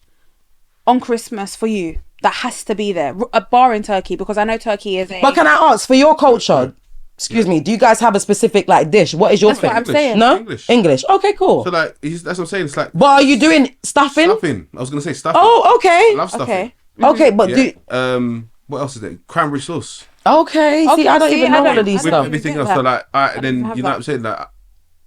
on Christmas for you? that has to be there, a bar in Turkey, because I know Turkey is a. But can I ask, for your culture, excuse me, do you guys have a specific like dish? What is your That's what thing? I'm saying. No? English. Okay, cool. So like, that's what I'm saying. It's like But are you doing stuffing? stuffing. I was gonna say stuffing. Oh, okay. I love stuffing. Okay. Okay, but Yeah. What else is there? Cranberry sauce. Okay, see, Okay, I don't see, even I know don't- all of these I With don't stuff. everything get else. that. So like, and then have you know that. what I'm saying? Like,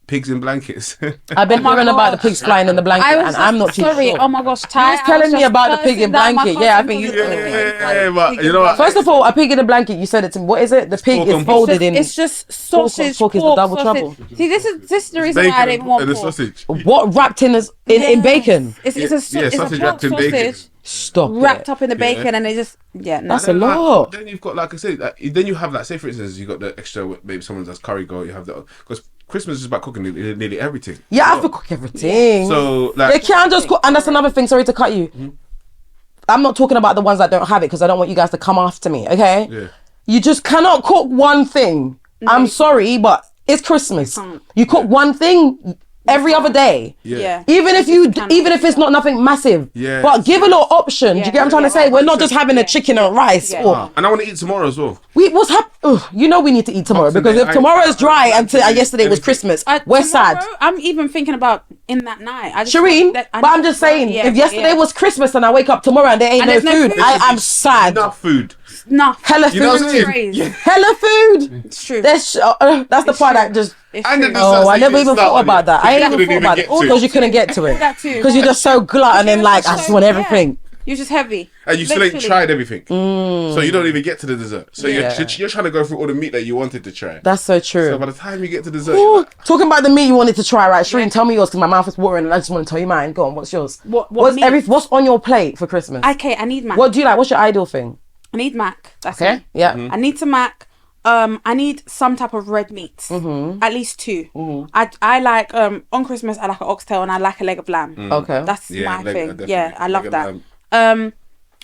pigs in blankets. I've been my hearing about the gosh. pigs flying in the blanket, and I'm not too sorry. sure. Oh my gosh, Ty, was telling me about the pig in blanket. Yeah, I think you- Yeah, but you know what? First of all, a pig in a blanket, you said it to me. What is it? The pig Pork is and folded in. It's just sausage. pork is the double trouble. See, this is the reason why I didn't want and the pork. sausage. What wrapped in in bacon? It's a Yeah, it's sausage a pork wrapped in bacon. sausage Stop wrapped it. up in the bacon, and they just no. That's a And then, like, lot. then you've got, like I said, then you have, like, say for instance, you got the extra, maybe someone does curry goat. You have the, because Christmas is about cooking nearly everything. Yeah, I have to cook everything. So They like, can't just cook, and that's another thing. Sorry to cut you. I'm not talking about the ones that don't have it because I don't want you guys to come after me. Okay? Yeah. You just cannot cook one thing. I'm sorry, but it's Christmas. You cook one thing every other day. Yeah. Even if you, cannot even if it's not nothing massive, Yeah. but give a little option. Do you get what I'm trying to say? Yeah. We're not just having a chicken and rice. Yeah. Or and I want to eat tomorrow as well. what's happening? You know we need to eat tomorrow Boxing because Day, if tomorrow is dry and yesterday was anything. Christmas, we're Tomorrow, sad. I'm even thinking about in that night. I just Shireen, that- I but I'm need just to- saying, yeah, if yesterday yeah. was Christmas and I wake up tomorrow and there ain't And no there's no food, food. I am sad. Enough food. no Hella You know what I'm food. saying? Hella food. It's true. That's the part that just. It's And true. then Oh, I That's never the even start thought of about it. that. I You ain't even couldn't thought about even it get to it. because you couldn't get to That it too. because you're just so glutton and like I So- just want yeah. everything. You're just heavy. And you still ain't Literally. tried everything. So you don't even get to the dessert. So Yeah. you're trying to go through all the meat that you wanted to try. That's so true. So by the time you get to dessert, Ooh, you're like, talking about the meat you wanted to try, right? Shireen, tell me yours because my mouth is watering and I just want to tell you mine. Go on, what's yours? What meat? What's on your plate for Christmas? Okay, I need mac. What do you like? What's your ideal thing? I need mac. That's Okay, it. yeah. I need some mac. I need some type of red meat. At least two. I like on Christmas I like an oxtail and I like a leg of lamb. Okay. That's Yeah, my leg- thing. definitely. Yeah, I love Leg of that. lamb.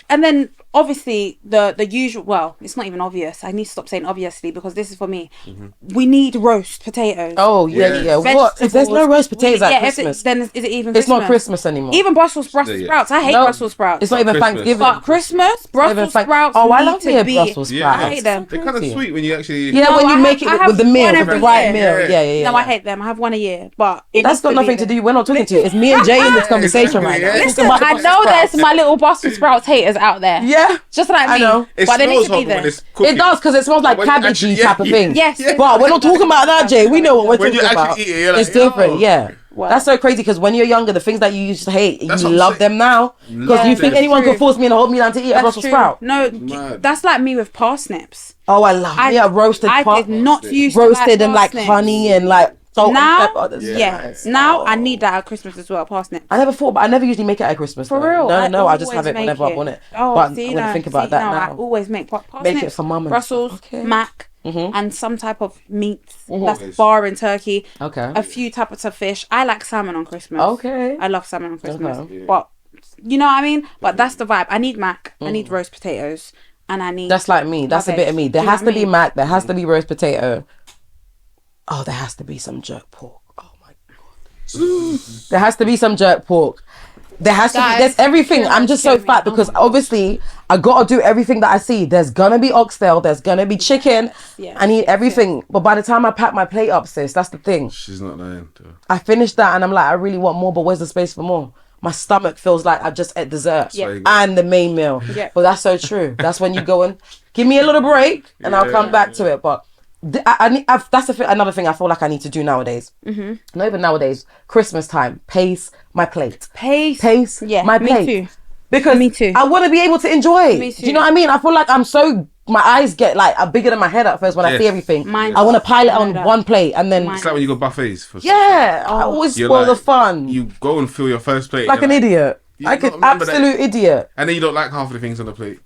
And then obviously the usual. Well, it's not even obvious. I need to stop saying obviously because this is for me. We need roast potatoes. Oh yeah, yeah. What if there's no Vegetables. roast potatoes at if Christmas? then is it even? It's Christmas? not Christmas anymore. Even Brussels Yeah. sprouts. I hate No, Brussels sprouts. It's not even Christmas. Thanksgiving. But Christmas Brussels sprouts. Oh, I need love to me a be- Brussels Yeah. sprout. I hate them. they're kind of Yeah. sweet when you actually. Yeah, No, when you I make have- I it have with the meal, one with the every right year. meal. Yeah, yeah, yeah. No, I hate them. I have one a year, but it That's needs got be nothing to there. do. We're not talking to you. It's me and Jay in this conversation right now. exactly, Listen, Talking about I the know Brussels there's sprouts. my little Brussels sprouts haters out there. Yeah. Just like me. I know. It But they need smells to be horrible there. when it's cooking. It does because it smells like When you cabbagey actually- yeah, type of thing. Yes. But we're not talking about that, Jay. We know what we're When you talking actually about. eat it, you're like, It's different, yo. yeah. Wow. That's so crazy because when you're younger, the things that you used to hate, That's you what I'm love saying. them now. Because Love you them. think anyone True. could force me and hold me down to eat a That's Brussels true. sprout? No, Mad. that's like me with parsnips. Oh, I love roasted I parsnips. did not used to Roasted and like parsnips. honey and like salt Now, and pepper. That's yeah. nice. Now Oh. I need that at Christmas as well. Parsnips. I never thought, but I never usually make it at Christmas. For though. real. No, I just have always it make whenever I want it. Oh, but see, I'm gonna no, think about see, that no, now. I always make parsnips. it for mum and Brussels, stuff. Okay. mac, and some type of meat. That's Always. bar in Turkey. Okay. A few types of fish. I like salmon on Christmas. Okay. I love salmon on Christmas. Okay. But you know what I mean? But that's the vibe. I need mac. I need roast potatoes. And I need That's like me. That's a veg. bit of me. There Do you know has what to I be mean? mac. There has to be roast potato. Oh, there has to be some jerk pork. Oh my god. There has to be some jerk pork. There has to be. Guys, There's everything. I'm just so kill me. fat because obviously I gotta do everything that I see. There's gonna be oxtail. There's gonna be chicken. Yes, I need everything. But by the time I pack my plate up, sis, that's the thing. She's not lying. Though. I finished that and I'm like, I really want more, but where's the space for more? My stomach feels like I just ate dessert Yeah. and the main meal. Yeah. But that's so true. That's when you go and give me a little break and I'll come back to it. But that's another thing I feel like I need to do nowadays. Mm-hmm. Not even nowadays. Christmas time. Pace my plate. Pace Yeah, my me plate. too. Because Me too. I want to be able to enjoy. Me Do you know what I mean? I feel like I'm so... My eyes get like bigger than my head at first when I Yes. see everything. Mine I want to does. pile it I know on that. one plate and then... It's like when you go buffets. For Yeah, I always You're spoil the like- fun. You go and fill your first plate. Like you're an idiot. You Like don't an remember that. absolute idiot. And then you don't like half of the things on the plate.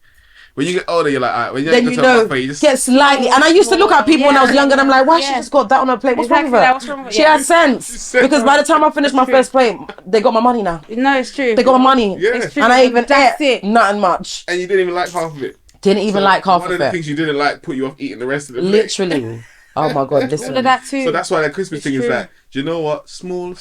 When you get older, you're like, alright, when you Then go you to a know, buffet, you just get slightly. And I used to look at people when I was younger and I'm like, why she Yeah. just got that on her plate? What's Exactly, wrong with her? what's wrong with- She yeah. had sense. Because by the time I finished my first plate, they got my money now. No, it's true. They got my money. Yeah. It's true. And I even That's ate it. nothing much. and you didn't even like half of it. Didn't even like half One of of the it. things you didn't like put you off eating the rest of the plate. Literally. Oh my God, listen. All of that too. So that's why the Christmas It's thing is true. like, do you know what? Small.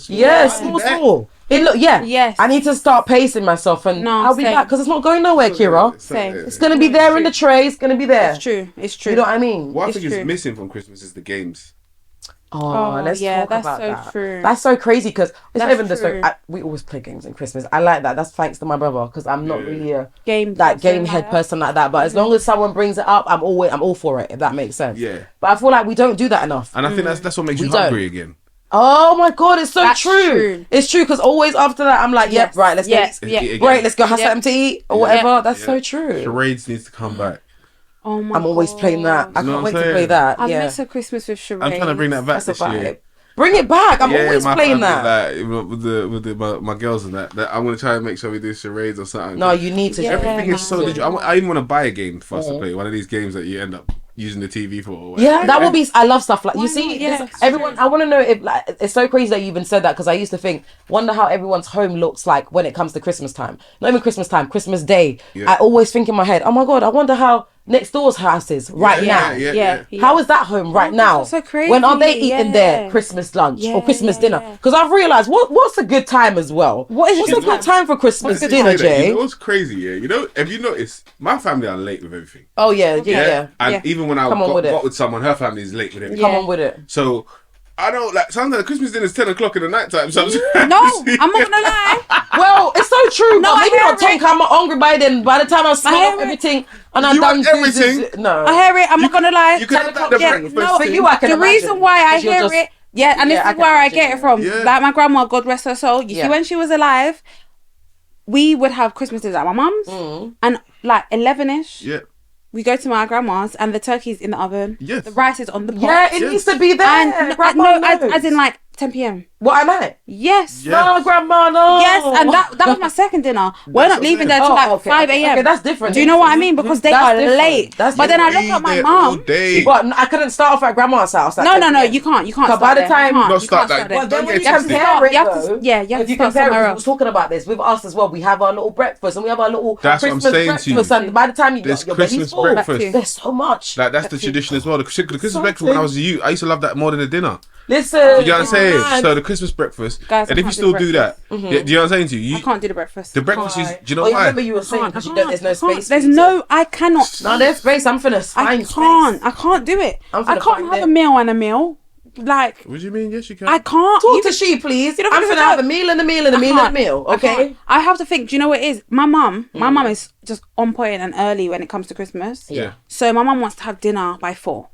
Yeah, small. Yes. I need to start pacing myself, and No, I'll be same. back because it's not going nowhere, Kira. Same. It's gonna be there in the tray. It's gonna be there. It's true. It's true. You know what I mean? What I It's think true. is missing from Christmas is the games. Oh, let's yeah, talk that's about so that. true. That's so crazy because it's not That's even just true. we always play games in Christmas. I like that. That's thanks to my brother because I'm not really a Game game person head like that. person like that. But as long as someone brings it up, I'm all for it. If that makes sense. Yeah. But I feel like we don't do that enough. And I think that's what makes you We don't. hungry again. Oh my God, it's so That's true. true. It's true because always after that I'm like, Yes. yep, right, let's Yes. go. Yeah. Eat again. Great, let's go have Yeah. something to eat or Yeah. whatever. That's Yeah. so true. Charades needs to come back. Oh my I'm always playing that. I You know can't what wait I'm to play saying? that. I yeah. miss a Christmas with charades. I'm trying to bring that back That's a this year. vibe. Bring it back. I'm always my playing family, that. Like, with my girls and that I'm gonna try and make sure we do charades or something. No, you need to. Yeah. Everything is so Yeah. digital. I even want to buy a game for us to play. One of these games that you end up using the TV for. Or Yeah, that would be. I love stuff like Why you see. not? Yeah, this- it's everyone. true. I want to know if like it's so crazy that you even said that because I used to think, wonder how everyone's home looks like when it comes to Christmas time. Not even Christmas time, Christmas Day. Yeah. I always think in my head, oh my God, I wonder how next door's house is right now. Yeah. How is that home right now? that's so crazy. When are they eating their Yeah. Christmas lunch Yeah, or Christmas yeah, dinner? yeah. Because I've realised what's a good time as well. What's a good time for Christmas dinner, Jay? You know what's crazy? Yeah, you know, have you noticed my family are late with everything? Oh yeah. And Yeah. even when I Come on with it. got with someone, her family is late with everything. Come Yeah. on with it. So I don't like sometimes Christmas dinner's 10 o'clock in the night time. So No, I'm not gonna lie. Well, it's so true. No, but I maybe hear not 10. it. I'm hungry by then. By the time I smell hear off it. everything and I'm You done want everything? No. I hear it. I'm not gonna lie. you can have that the Yeah, breakfast no, for thing. you, I can the imagine, reason why I 'cause you're hear just- it, and Yeah, this I is can where I imagine get it from. Yeah. Like my grandma, God rest her soul. You Yeah. see, when she was alive, we would have Christmas dinners at my mum's, and like 11ish, Yeah. we go to my grandma's, and the turkey's in the oven. Yes. The rice is on the pot. Yeah, it needs to be there. and Grandma knows. as in like 10 p.m. What am I? Yes. Yeah. No, Grandma, no. Yes, and that was my second dinner. We're That's not leaving what there I'm till saying. like Oh, okay, 5 okay, a.m. okay, that's different. Do you know what I mean? Because they That's are different. late. That's But then I look Be at my there all mum. day. But I couldn't start off at Grandma's house. At No, 10 no, p.m. you can't. You can't. But by start the there. time- you can't. No, You start can't that. start there. But then when you You have to compare start- it, you have to- though, yeah, you have if to you start compare somewhere it, we else. was talking about this with us as well. We have our little breakfast and we have our little That's what I'm Christmas saying to you. breakfast. And by the time you There's your belly's Christmas full. breakfast. That too. There's so much. Like that's the tradition as well. The Christmas So breakfast when I was a youth, I used to love that more than the dinner. Listen, You know what I'm saying? man. So the Christmas breakfast, Guys, I and if you can't still do do that, breakfast. yeah, do you know what I'm saying to you? I can't do the breakfast. The breakfast is. Do you know Oh, you why? remember you were saying because you don't. There's no I can't. space. There's for you to- no. I cannot. No, there's space. I'm finna I find can't. space. I can't do it. I'm I finna can't find have it. a meal and a meal. Like What do you mean? Yes, you can. I can't. Talk You- to she, please. You don't I'm even finna have know. a meal and a meal and a I meal and a can't. meal. I Okay. can't. I have to think. Do you know what it is? My mum is just on point and early when it comes to Christmas. Yeah. So my mum wants to have dinner by 4.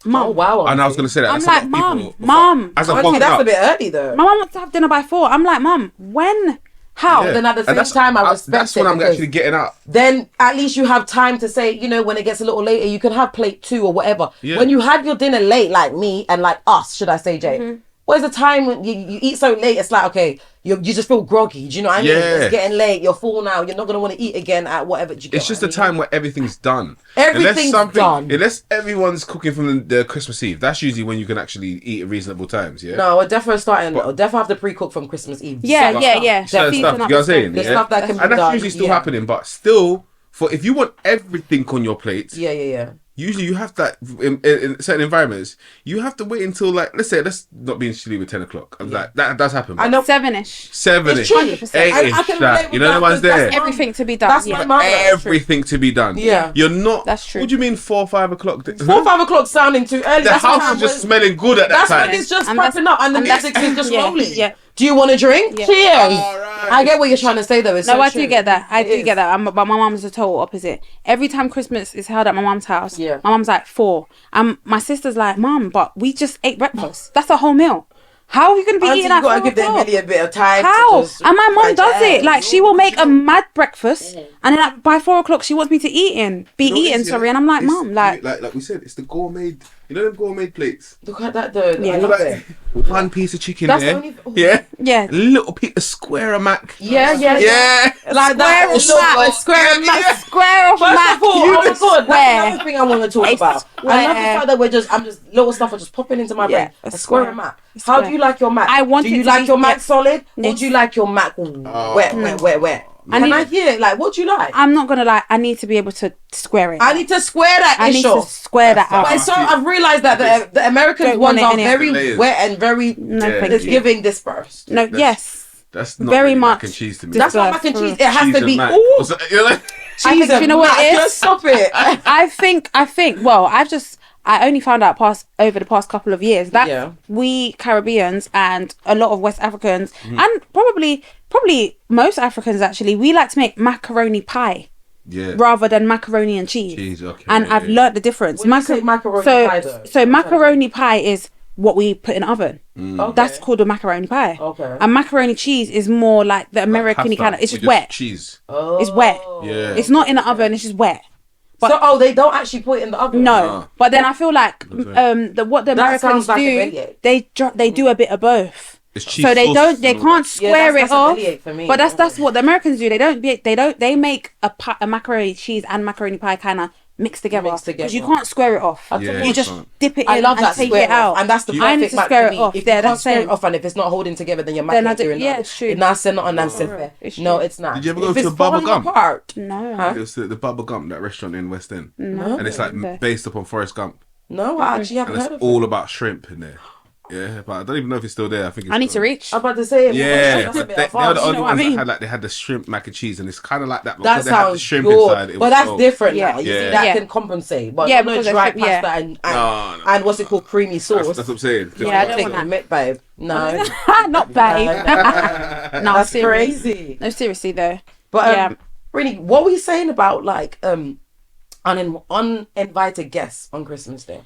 Mum. Oh wow. And I was gonna say that. I'm that's like, a lot of mum, people- mum. As I'm Auntie, walking that's a up. bit early though. My mum wants to have dinner by 4. I'm like, mum, when? How? Yeah. Then at the And same that's- time, I respect That's it when I'm because- actually getting up. Then at least you have time to say, you know, when it gets a little later, you can have plate 2 or whatever. Yeah. When you had your dinner late, like me and like us, should I say, Jay? Mm-hmm. Where's the time when you eat so late? It's like, okay, you just feel groggy. Do you know what I mean? Yeah. It's getting late. You're full now. You're not gonna want to eat again at whatever. Do you get It's just what a I mean? time where everything's done. Everything's done. Unless everyone's cooking from the Christmas Eve. That's usually when you can actually eat at reasonable times. Yeah. No, we're definitely starting. We'll definitely have to pre-cook from Christmas Eve. Yeah, Certain yeah, stuff. yeah. Certain Season stuff. up You know what I'm saying? The Yeah? stuff that can be And that's done, usually still yeah. happening. But still, if you want everything on your plate, Yeah. usually you have that in certain environments. You have to wait until like let's not be silly with 10 o'clock. Like that does happen. I know. 7ish. 7ish, It's true. 100%. 8ish. I can that, relate with you know that the ones because that's there. Everything to be done. That's yeah. my mother. Everything to be done. Yeah. You're not. That's true. What do you mean 4 or 5 o'clock? 4 or 5 o'clock sounding too early. The That's house time is just when- smelling good at that That's time. when it's just And that's- prepping up and the and that's- music is just yeah, rolling. yeah. Do you want a drink? Yeah. Cheers. All right. I get what you're trying to say though. It's No, so I true. do get that. I It do is. get that. But my mum's the total opposite. Every time Christmas is held at my mum's house, Yeah. my mum's like 4. My sister's like, Mum, but we just ate breakfast. That's a whole meal. How are you going to be Auntie, eating you at gotta 4 give them o'clock? really a bit of time. How? To just And my mum does it. digest. Like, she will make a mad breakfast, and then by 4 o'clock, she wants me to be eating, sorry. And I'm like, Mum, like, we said, it's the gourmet. You know them gourmet plates. Look at that though. Yeah. I love it. One piece of chicken That's there. the only- Yeah. yeah. A little piece, a square of mac. Yeah. Yeah. Like that. Square Look, of a square of mac. Square of First mac. of all, oh my god, Square. that's another thing I want to talk A about. I love the square. fact that I'm just little stuff are just popping into my brain. Yeah, A square of mac. How do you like your mac? I want Do it you to like be- your mac yeah. solid or Yes. do you like your mac wet? I Can I need. hear? Like, what do you like? I'm not gonna lie. I need to be able to square it. I need to square that I need issue. to square that out. But so I've realised that the American Don't ones want it are in it. very Layers. wet and very. No, Yeah, thank It's you. giving dispersed. No, yes. That's not Very really much mac and cheese to me. That's not mac and cheese. It has to be. Ooh, You're like, I think, cheese you know what and it mac. is? Stop it. I think. Well, I only found out over the past couple of years that Yeah. we Caribbeans and a lot of West Africans Mm-hmm. and probably most Africans actually, we like to make macaroni pie yeah. rather than macaroni and cheese. Cheese, okay, And yeah, I've yeah. learnt the difference. When you say macaroni so, pie, though, so macaroni pie is what we put in the oven. Okay. That's called a macaroni pie. Okay. And macaroni cheese is more like the American Pasta kind of. It's with just wet. Cheese. Oh. It's wet. Yeah. It's not in the oven. It's just wet. So they don't actually put it in the oven. No, No. but then I feel like Okay. what the That Americans sounds like a do, bellyache. they do a bit of both. It's cheese So they sauce they and all can't that. square that's it a off. bellyache for me. But that's what the Americans do. They make a macaroni cheese and macaroni pie kind of mixed together Mixed together. because you can't square it off. Yeah, you just can't. dip it in I love and that take square it out. off, and that's the I need perfect to match square for it me. off. If Yeah, you can't that's square same. it off, and if it's not holding together, then you're Then I making doing don't- yeah, that. it's true. It's not sitting on and sit there. It's No, true. it's not. Did you ever If go to it's a Bubble falling Gum? apart, No, Huh? It was the Bubble Gump, that restaurant in West End. no, And it's like no. based upon Forrest Gump. no, I actually haven't And heard it's of it. all about shrimp in there. Yeah, but I don't even know if it's still there. I think it's I need to gone. reach. I'm about to say it. Yeah, That's a but bit they were advanced. the you only know what I ones mean? that had they had the shrimp mac and cheese, and it's kind of like that. But That because they had the sounds shrimp good, inside. It but was that's so- different Yeah. now. You see, Yeah. that Yeah. can compensate, but Yeah, no because dry of shrimp, yeah. pasta and No, and what's it called, creamy sauce. That's what I'm saying. Yeah, I don't Take want the that. admit, babe. No, Not babe. No, that's seriously. crazy. No, seriously though. But Yeah. really, what were you saying about like uninvited guests on Christmas Day?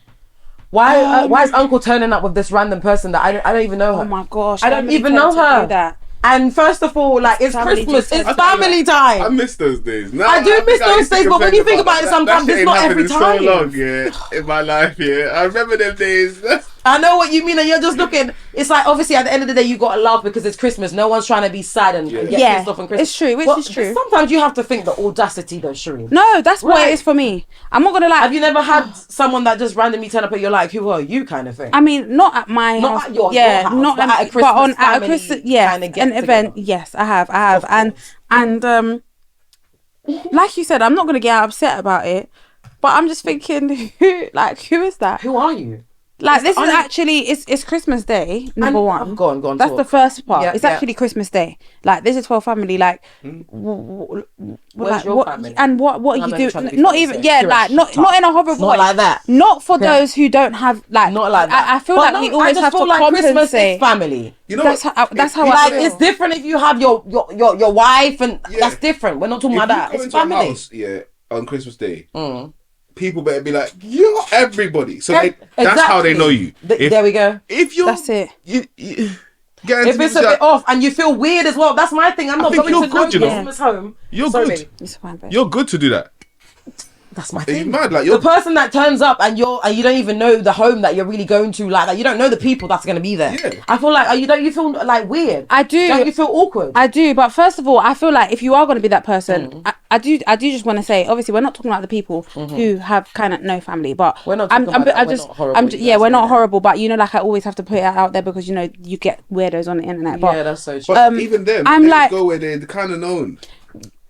Why is Uncle turning up with this random person that I don't even know her? Oh my gosh, I don't family even tend know to her. do that. And first of all, like it's Family Christmas, do it's tend to- family I time. miss those days. Now, I do think miss those used to days, but when you complain think about it, that. sometimes That it's shit not ain't every happened in time. So long, yeah, in my life, yeah. I remember them days. I know what you mean, and you're just looking. It's like obviously at the end of the day, you got to laugh because it's Christmas. No one's trying to be sad and get Yeah, pissed off on Christmas. it's true, which But is true. Sometimes you have to think the audacity, though, Shireen. No, that's what Right. it is for me. I'm not gonna lie. Have you never had someone that just randomly turn up and you're like, who are you, kind of thing? I mean, not at my Not house. at your yeah, house, not but at a but Christmas on at a family Christmas, yeah, kinda get an event. together. Yes, I have, Of and course. like you said, I'm not gonna get upset about it, but I'm just thinking, who is that? Who are you? Like this is un- actually it's Christmas Day, number And- one. go on, That's talk. the first part. Yeah, It's yeah. actually Christmas Day. Like this is for family. Like, Where's your family? And what I'm you not do? trying to be Not funny, even so yeah, Kira, like shut not up. in a horrible Not way. like that. Not for Yeah. those who don't have like. Not like that. I feel But like no, we I always just have to feel like Christmas compensate. is family. You know, That's how I Like feel. it's different if you have your wife and Yeah. that's different. We're not talking if about you that. go It's into a family. house, yeah, on Christmas Day, Mm. people better be like, you're everybody. So that's how they Exactly. know you. There we go. If you're, That's it. You get into If it's a music, bit off and you feel weird as well, that's my thing. I'm not think going you're to no good, you know. Christmas home. You're Sorry, good. baby. It's fine, babe. You're good to do that. That's my Are you thing. mad? Like The you're. person that turns up and you don't even know the home that you're really going to, like that you don't know the people that's going to be there. Yeah. I feel like don't you feel like weird? I do. Don't you feel awkward? I do, but first of all, I feel like if you are going to be that person, I do just want to say, obviously, we're not talking about the people who have kind of no family, but We're not talking about that. We're not horrible, you yeah, guys we're know not that. horrible, but like I always have to put it out there because you get weirdos on the internet. But yeah, that's so true. But even them, I'm they like- go where they're kind of known.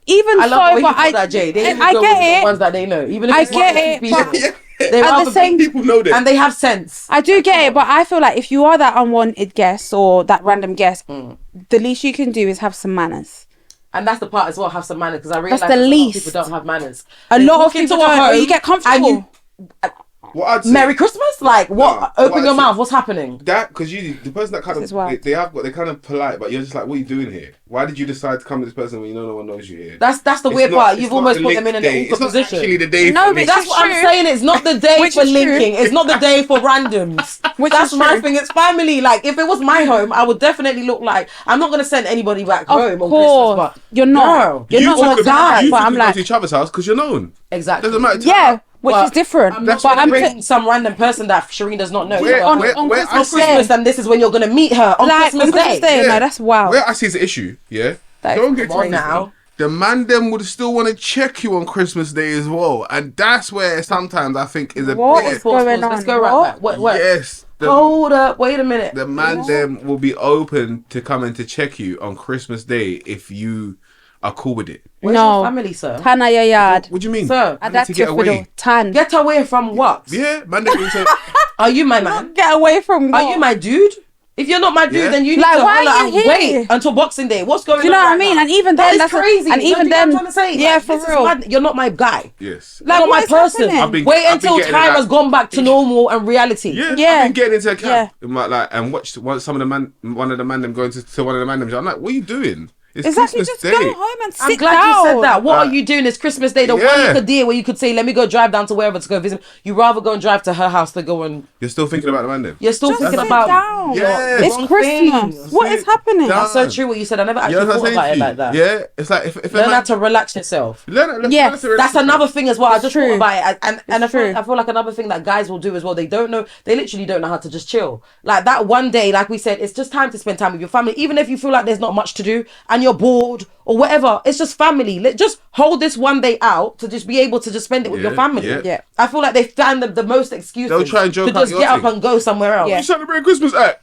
even I love the so, way you but put that, Jay. They I go get with the it. ones that they know, even if I it's get one or it, two but- people. Yeah. They At the rather same- People know them. and they have sense. I do get it, but I feel like if you are that unwanted guest or that random guest, the least you can do is have some manners. And that's the part as well. Have some manners because I realize the a lot of least. people don't have manners. A They lot walk of people into a don't. Or home you get comfortable. and you What I'd say, Merry Christmas, like what? Nah, Open what your I'd mouth. say- What's happening? that because the person that kind This is of wild. they're kind of polite, but you're just like, what are you doing here? Why did you decide to come to this person when you know no one knows you here? That's the It's weird not- part. it's You've not almost the put them link in day. an It's awkward not position. actually the day. No, for but links. That's Which what is I'm true. saying. It's not the day Which for is true. linking. It's not the day for randoms. Which That's is my true. thing. It's family. Like if it was my home, I would definitely look like I'm not gonna send anybody back home Of on course, Christmas. But you're not. No. You're You not two gonna could- die. you But two I'm could go like, to each other's house because you're known. exactly. Doesn't matter. yeah, which But is different. I'm not But gonna I'm bring some random person that Shireen does not know. Where- on where- on where I Christmas see- Day. Christmas, and this is when you're gonna meet her on Like Christmas on Christmas Day. Day. No, that's wild. Where I see the issue, yeah. That Don't is get Come on twisted. now. The man them would still want to check you on Christmas Day as well, and that's where sometimes I think is a What bit. is going Let's on? go right What? back. What? Yes, Hold up. Wait a minute. the man them will be open to coming to check you on Christmas Day if you are cool with it. Where's No. your family, sir? Tana ya yard. What do you mean? Sir, I need to get away. Tan. Get away from what? Yeah, man. They can say, Are you my man? Get away from Are what? you my dude? If you're not my dude, Yeah. then you need Like, to why holler are and you here? wait until Boxing Day. What's going on? Do you know what I right mean? now? And even That then, is that's crazy. and Don't even you get what then, I'm trying to say? yeah, Like, for this is real. mad. You're not my guy. yes. Like, You're not my what's person. happening? Wait I've until been getting time that- has gone back to normal and reality. Yeah, Yeah. I've been getting into a cab. Yeah. Like, and watched some of the one of the man them going to one of the man them. I'm like, what are you doing? It's Exactly, Christmas just Day. go home and sit I'm glad down. you said that. What are you doing? It's Christmas Day. The one Yeah. little deal where you could say, let me go drive down to wherever to go visit. You rather go and drive to her house to go and... You're still thinking about the man them. You're still Just thinking sit about... down. Yeah. It's Wrong Christmas. thing. What is happening? Down. That's so true what you said. I never You actually know what I'm thought saying about to it you? like that. Yeah, it's like if a Learn how man, to relax yourself. learn Yes, to relax That's another thing as well. I just true. thought about it, and I true. feel like another thing that guys will do as well. They literally don't know how to just chill. Like that one day, like we said, it's just time to spend time with your family. Even if you feel like there's not much to do and you're bored or whatever, it's just family. Just hold this one day out to just be able to just spend it with your Yeah, family. yeah. Yeah. I feel like they find the most excuses They'll try and joke to out just your get up thing. and go somewhere else. Yeah. You celebrate Christmas at.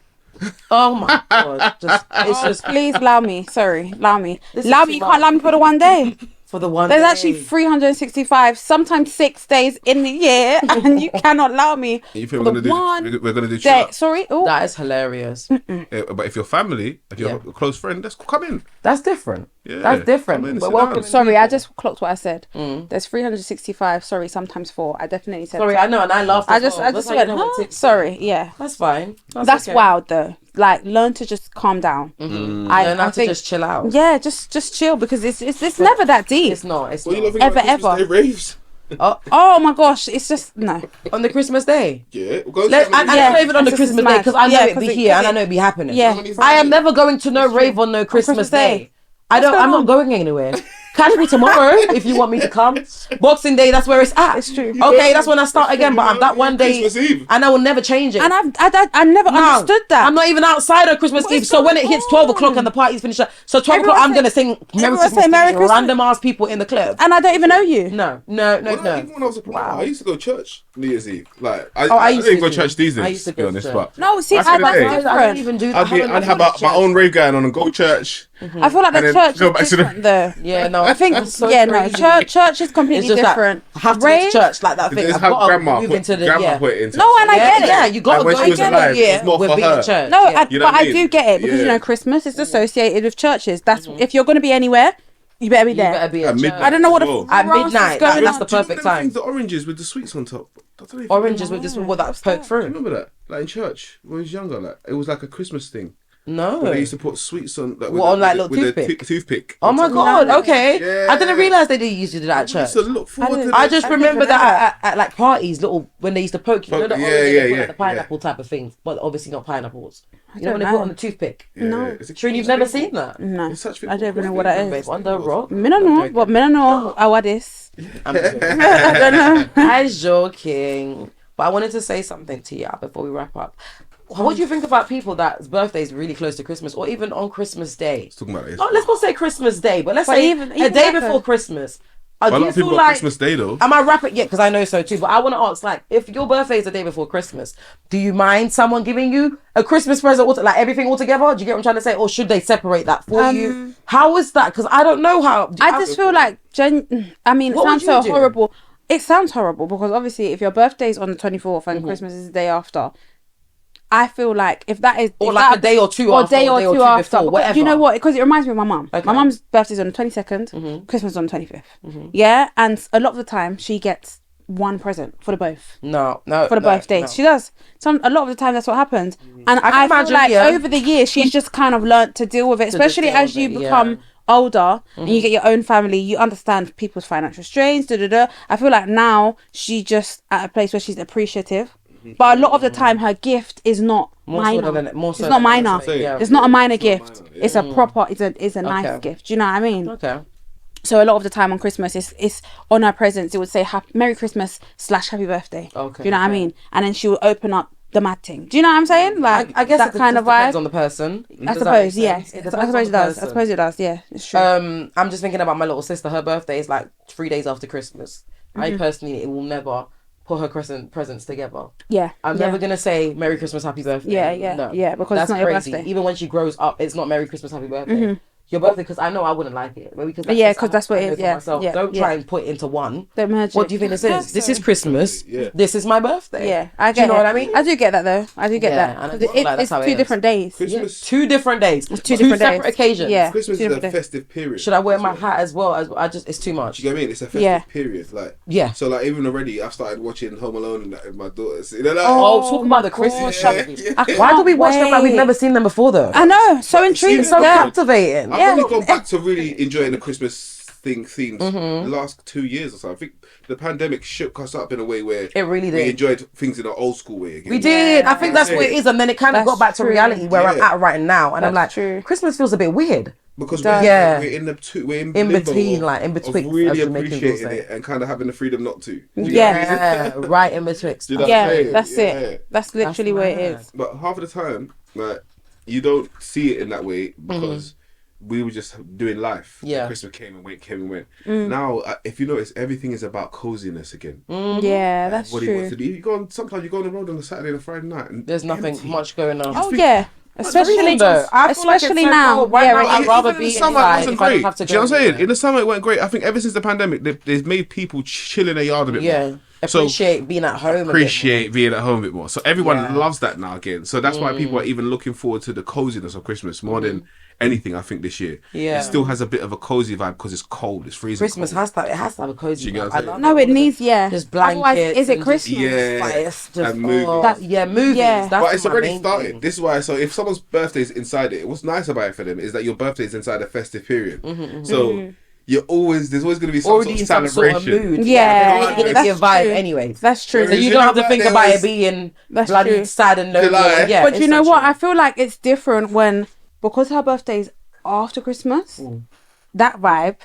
Oh my god, it's just Please allow me. Sorry, allow me. This Allow is me. too You can't allow me much. for the one day. for the one. There's day. actually 365, sometimes 6 days in the year, and you cannot allow me You for think the one we're gonna do day. church? Sorry. Oh, That is hilarious. But if you're family, if you're Yeah. a close friend, that's come in. That's different. Yeah. That's different. Come in, But sit welcome. down. sorry. I just clocked what I said. There's 365. Sorry, sometimes 4. I definitely said. Sorry, I know, and I laughed. I as just, well. I That's just how you went. know what Huh? tips- Sorry. Yeah. That's fine. That's okay. wild though. Like, learn to just calm down. Learn I how to think. just chill out. Yeah, just chill because it's never that deep. It's not. It's What you not. lot think about Ever, Christmas Day raves? Oh my gosh, it's just no. On the Christmas day. Yeah, we'll go And to and Yeah, not even on the it's just Christmas day mad. because I know Yeah, it'd 'cause be it- here 'cause and I it- know it'd be happening. Yeah. I am never going to no rave on no Christmas Christmas day. Day. I'm going not on? going anywhere. Catch me tomorrow if you want me to come. Boxing Day, that's where it's at. It's true. Okay, that's when I start again. But that one day, Christmas Eve. and I will never change it. And I never No, understood that. I'm not even outside on Christmas What Eve. is So when it going hits 12 o'clock on? and the party's finished, so 12 Everyone o'clock, I'm say- going to sing Merry everyone Christmas say Merry to Christmas. random ass people in the club. And I don't even know you. No. Even when I was a promoter, I used to go to church New Year's Eve. Like, I used didn't to go do. to church these days, I used to to be go honest. to But No, see, back I in the like day, different. I don't even do that. I'd have my own rave going on and go to church. I feel like And the then church go is back to the- different though. Yeah, no. I think that's so yeah, no, crazy. church is completely It's just different. that I have to Rave? go to church like that thing. This is I've how got to grandma move put, into the grandma yeah. put it into. No, and I Yeah, get it. yeah, you got to Like when go she was into alive, the it was more with for being her. at church. No, yeah. You know but what I I mean? do get it because you Yeah. know Christmas is associated with churches. That's if you're going to be anywhere, you better be You there. better be At at church. midnight. I don't know what Well, the At Ross is midnight, going that's on. the Do you perfect remember them time. things, the oranges with the sweets on top? I don't know if you Oranges with just what that poke Do you through. remember that? Like in church when I was younger, like it was like a Christmas thing. No. They used to put sweets on. Like, What, on, like, little with toothpick? the toothpick. Oh on my top of god! it. Okay, Yeah. I didn't realize they used to do that at We church. used to look forward to I that. just I didn't remember even know that at like parties, little when they used to poke you. You know the Yeah, orange and they yeah, put, like, yeah, the pineapple type of things, but obviously not pineapples. You know when they don't put know. on the toothpick. Yeah. No. It's a Sure, you've never seen that. No, It's such I don't even know what that Babe, is. on the rock. Me don't know, but me don't know how it is. I'm joking. I don't know. I'm joking. But I wanted to say something to you before we wrap up. What do you think about people that's birthdays really close to Christmas, or even on Christmas Day? Talking about this. Oh, let's not say Christmas Day, but let's But say even a day like before Christmas. But a Do lot you of people feel got like? Christmas Day though. Am I rapping? Yeah, because I know so too. But I want to ask, like, if your birthday is the day before Christmas, do you mind someone giving you a Christmas present, like everything all together? Do you get what I'm trying to say? Or should they separate that for you? How is that? Because I don't know how. I just feel like I mean, it What would sounds so you do? horrible. It sounds horrible because obviously, if your birthday is on the 24th and Christmas is the day after, I feel like if that is Or if like that- a day or two or after, day or two before, after, because whatever. you know what? Because it reminds me of my mum. Okay. My mum's birthday is on the 22nd, Christmas is on the 25th. Yeah, and a lot of the time she gets one present for the both. No. For the both days, no. she does. A lot of the time, that's what happens. And I can I feel imagine, like yeah. over the years, she's just kind of learnt to deal with it, just especially deal as with you it, become yeah. older and you get your own family. You understand people's financial strains. I feel like now she's just at a place where she's appreciative. But a lot of the time, her gift is not minor. It's not minor. saying. It's not a minor gift. minor, yeah. It's a proper. It's a nice Okay. gift. Do you know what I mean? Okay. So a lot of the time on Christmas, it's on her presents. It would say Merry Christmas / Happy Birthday. Okay, Do you know what I okay. mean? And then she will open up the mad thing. Do you know what I'm saying? Like I guess that it kind just of depends vibe. on the person. I Does that suppose, make yeah. sense? It I depends on suppose the it does. I person. suppose it does. Yeah, it's true. I'm just thinking about my little sister. Her birthday is like 3 days after Christmas. I personally will never put her presents together. yeah, I'm yeah. never gonna say Merry Christmas, Happy Birthday. Yeah, yeah, no. yeah, because it's That's not your crazy. birthday. Even when she grows up, it's not Merry Christmas, Happy Birthday. your birthday, because I know I wouldn't like it. Maybe because Yeah, 'cause that's what it is, yeah, Myself. yeah, Don't yeah. try and put it into one. Don't merge What it. do you think this is? This is Christmas. Yeah. This is my birthday. Yeah, I Do you get know it. what I mean? I do get that though. I do get Yeah, that. and I 'Cause feel like that's it's how it two is. different days. Christmas, 2 different days. Two Two different separate days. occasions. Yeah. Christmas two is a different days. festive period. Should I wear my hat as well? It's too much. Do you get what I mean? It's a festive Yeah. period. Like, Yeah. So like, even already, I've started watching Home Alone and that with my daughters. You know, like, Oh, talk about the God. Christmas Yeah, shopping. yeah. Why do we watch them like we've wait. never seen them before though? I know. So intriguing. So Yeah. captivating. I've Yeah. only gone back to really enjoying the Christmas themes Mm-hmm. the last 2 years or so. I think the pandemic shook us up in a way where It really we did. enjoyed things in an old school way again. We did. I think that's what it is. And then it kind of That's got back to true. reality where I'm Yeah. at right now. And I'm like, That's true. Christmas feels a bit weird. Because Yeah. we're in the two, we're in, In limbo between, of- like, in of betwixt, as really Jamaican will appreciating say. it and kind of having the freedom not to. Do you Yeah. get what I mean? Yeah, right in betwixt. Do you know what I'm Yeah, saying? that's Yeah. it. That's literally what it mad. is. But half of the time, like, you don't see it in that way because we were just doing life. Yeah. Christmas came and went. Now, if you notice, everything is about coziness again. Yeah, that's Everybody wants true. to do. You go on. Sometimes you go on the road on a Saturday and a Friday night, and There's nothing empty. much going on. Oh yeah, especially though. I feel like it's especially so now. cold. Right Yeah, now, right. I'd rather Even in be the summer, inside it wasn't if I don't great. have to Do you know what I'm go saying? anywhere. In the summer, it went great. I think ever since the pandemic, they've made people chill in their yard a bit Yeah. more. So Appreciate being at home. appreciate being at home a bit more. So everyone Yeah. loves that now again. So that's why people are even looking forward to the coziness of Christmas more than anything. I think this year, Yeah. it still has a bit of a cozy vibe because it's cold. It's freezing. Christmas cold. has that. It has to have a cozy. Do you get vibe. what I'm I saying? love No, it needs Just blankets. Otherwise, is and it just- Christmas? Yeah. Like, it's just And movies. movies. Yeah. That's But it's my already main started. thing. This is why. So if someone's birthday is inside it, what's nice about it for them is that your birthday is inside a festive period. So there's always going to be some Already in sort some of sort of celebration. mood. Yeah, They're already gonna be a that's vibe true. anyways. That's true. So you You don't know have to that think there about was- it being That's bloody true. sad and lonely. July. Yeah, But it's you know so what? true. I feel like it's different when, because her birthday's after Christmas, that vibe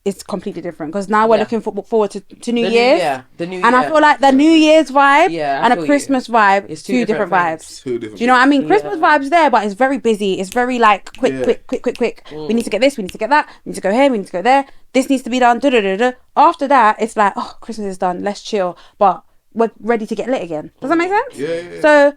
is completely different. Because now we're Yeah. looking forward to New The Year's. the New Year. And I feel like the New Year's vibe Yeah, I and feel a you. Christmas vibe It's is two two different different things. vibes. Two different. Do you know what I mean? Christmas Yeah. vibes there, but it's very busy. It's very like quick. We need to get this. We need to get that. We need to go here. We need to go there. This needs to be done. Da da da da. After that, it's like, oh, Christmas is done. Let's chill. But we're ready to get lit again. Does that make sense? Yeah. So,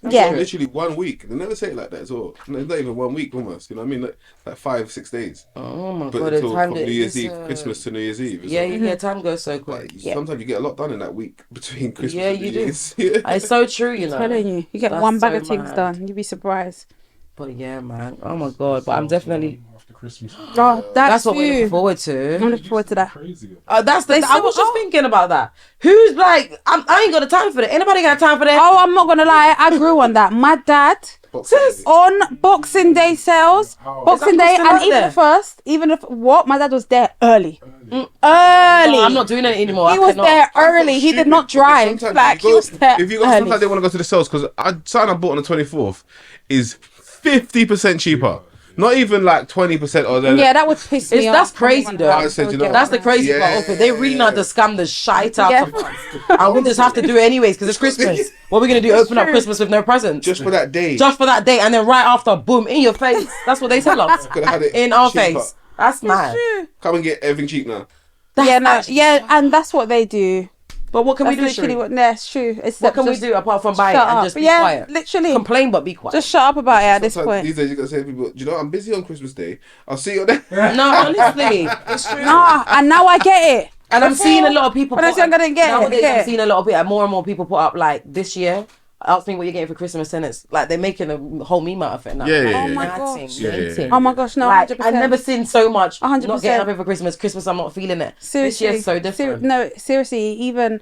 So yeah. literally 1 week. They never say it like that as well. No, it's not even 1 week almost. You know what I mean? Like 5-6 days. Oh my But god, until the time from New Year's Eve, Christmas to New Year's Eve. Yeah, So, yeah, time goes so quick. like, sometimes you get a lot done in that week between Christmas Yeah, and you New do. Year's. Yeah. It's so true, you know. Telling you, you get That's one bag so of things mad. done. You'd be surprised. But yeah, man. Oh my god. But I'm definitely. after Christmas. Oh, That's what we're looking you. forward I'm to. looking forward to that. Crazy. That's the. They I was still just are. thinking about that. Who's like? I ain't got the time for that. Anybody got time for that? Oh, I'm not gonna lie. I grew on that. My dad Boxing Day. on Boxing Day sales, Boxing Is that Day, still and out even there? the first, even if what my dad was there early. No, Early. I'm not doing it anymore. He I was cannot. there early. He did not Stupid, drive. because sometimes Like you he go- was there If you go, early. sometimes they want to go to the sales because something I bought on the 24th is 50% cheaper. Not even like 20% or Yeah, that would piss me off. That's crazy though. I said, you know, That's the crazy Yeah. part of it. They really know how to scam the shite out Yeah. of us. And we just have to do it anyways because it's Christmas. What are we going to do? Open up true. Christmas with no presents? just for that day. Just for that day. And then right after, boom, in your face. That's what they tell us. Could have had it In our cheaper. face. That's mad. True. Come and get everything cheap now. Yeah, no, actually yeah, and that's what they do. But what can That's we do, literally Sheree? what. That's true. It's What can we just do apart from buy it shut and up. just be Yeah, quiet? literally. Complain but be quiet. Just shut up about it at this Sometimes point. these days you gotta say to people, do you know what? I'm busy on Christmas Day. I'll see you there. No, honestly. It's true. Nah, and now I get it. And I'm seeing a lot of people. When I was younger, I didn't get it, Nowadays, get I'm it. seeing a lot of people. More and more people put up like this year. Ask me what you're getting for Christmas, and it's like they're making a whole meme out of it now. Yeah, yeah, Oh yeah. my Mating, gosh. Yeah, yeah, mating. yeah. Oh my gosh, no, Like 100%. I've never seen so much. 100%. Not getting nothing for Christmas. Christmas, I'm not feeling it. Seriously, This year's so different. No, seriously, even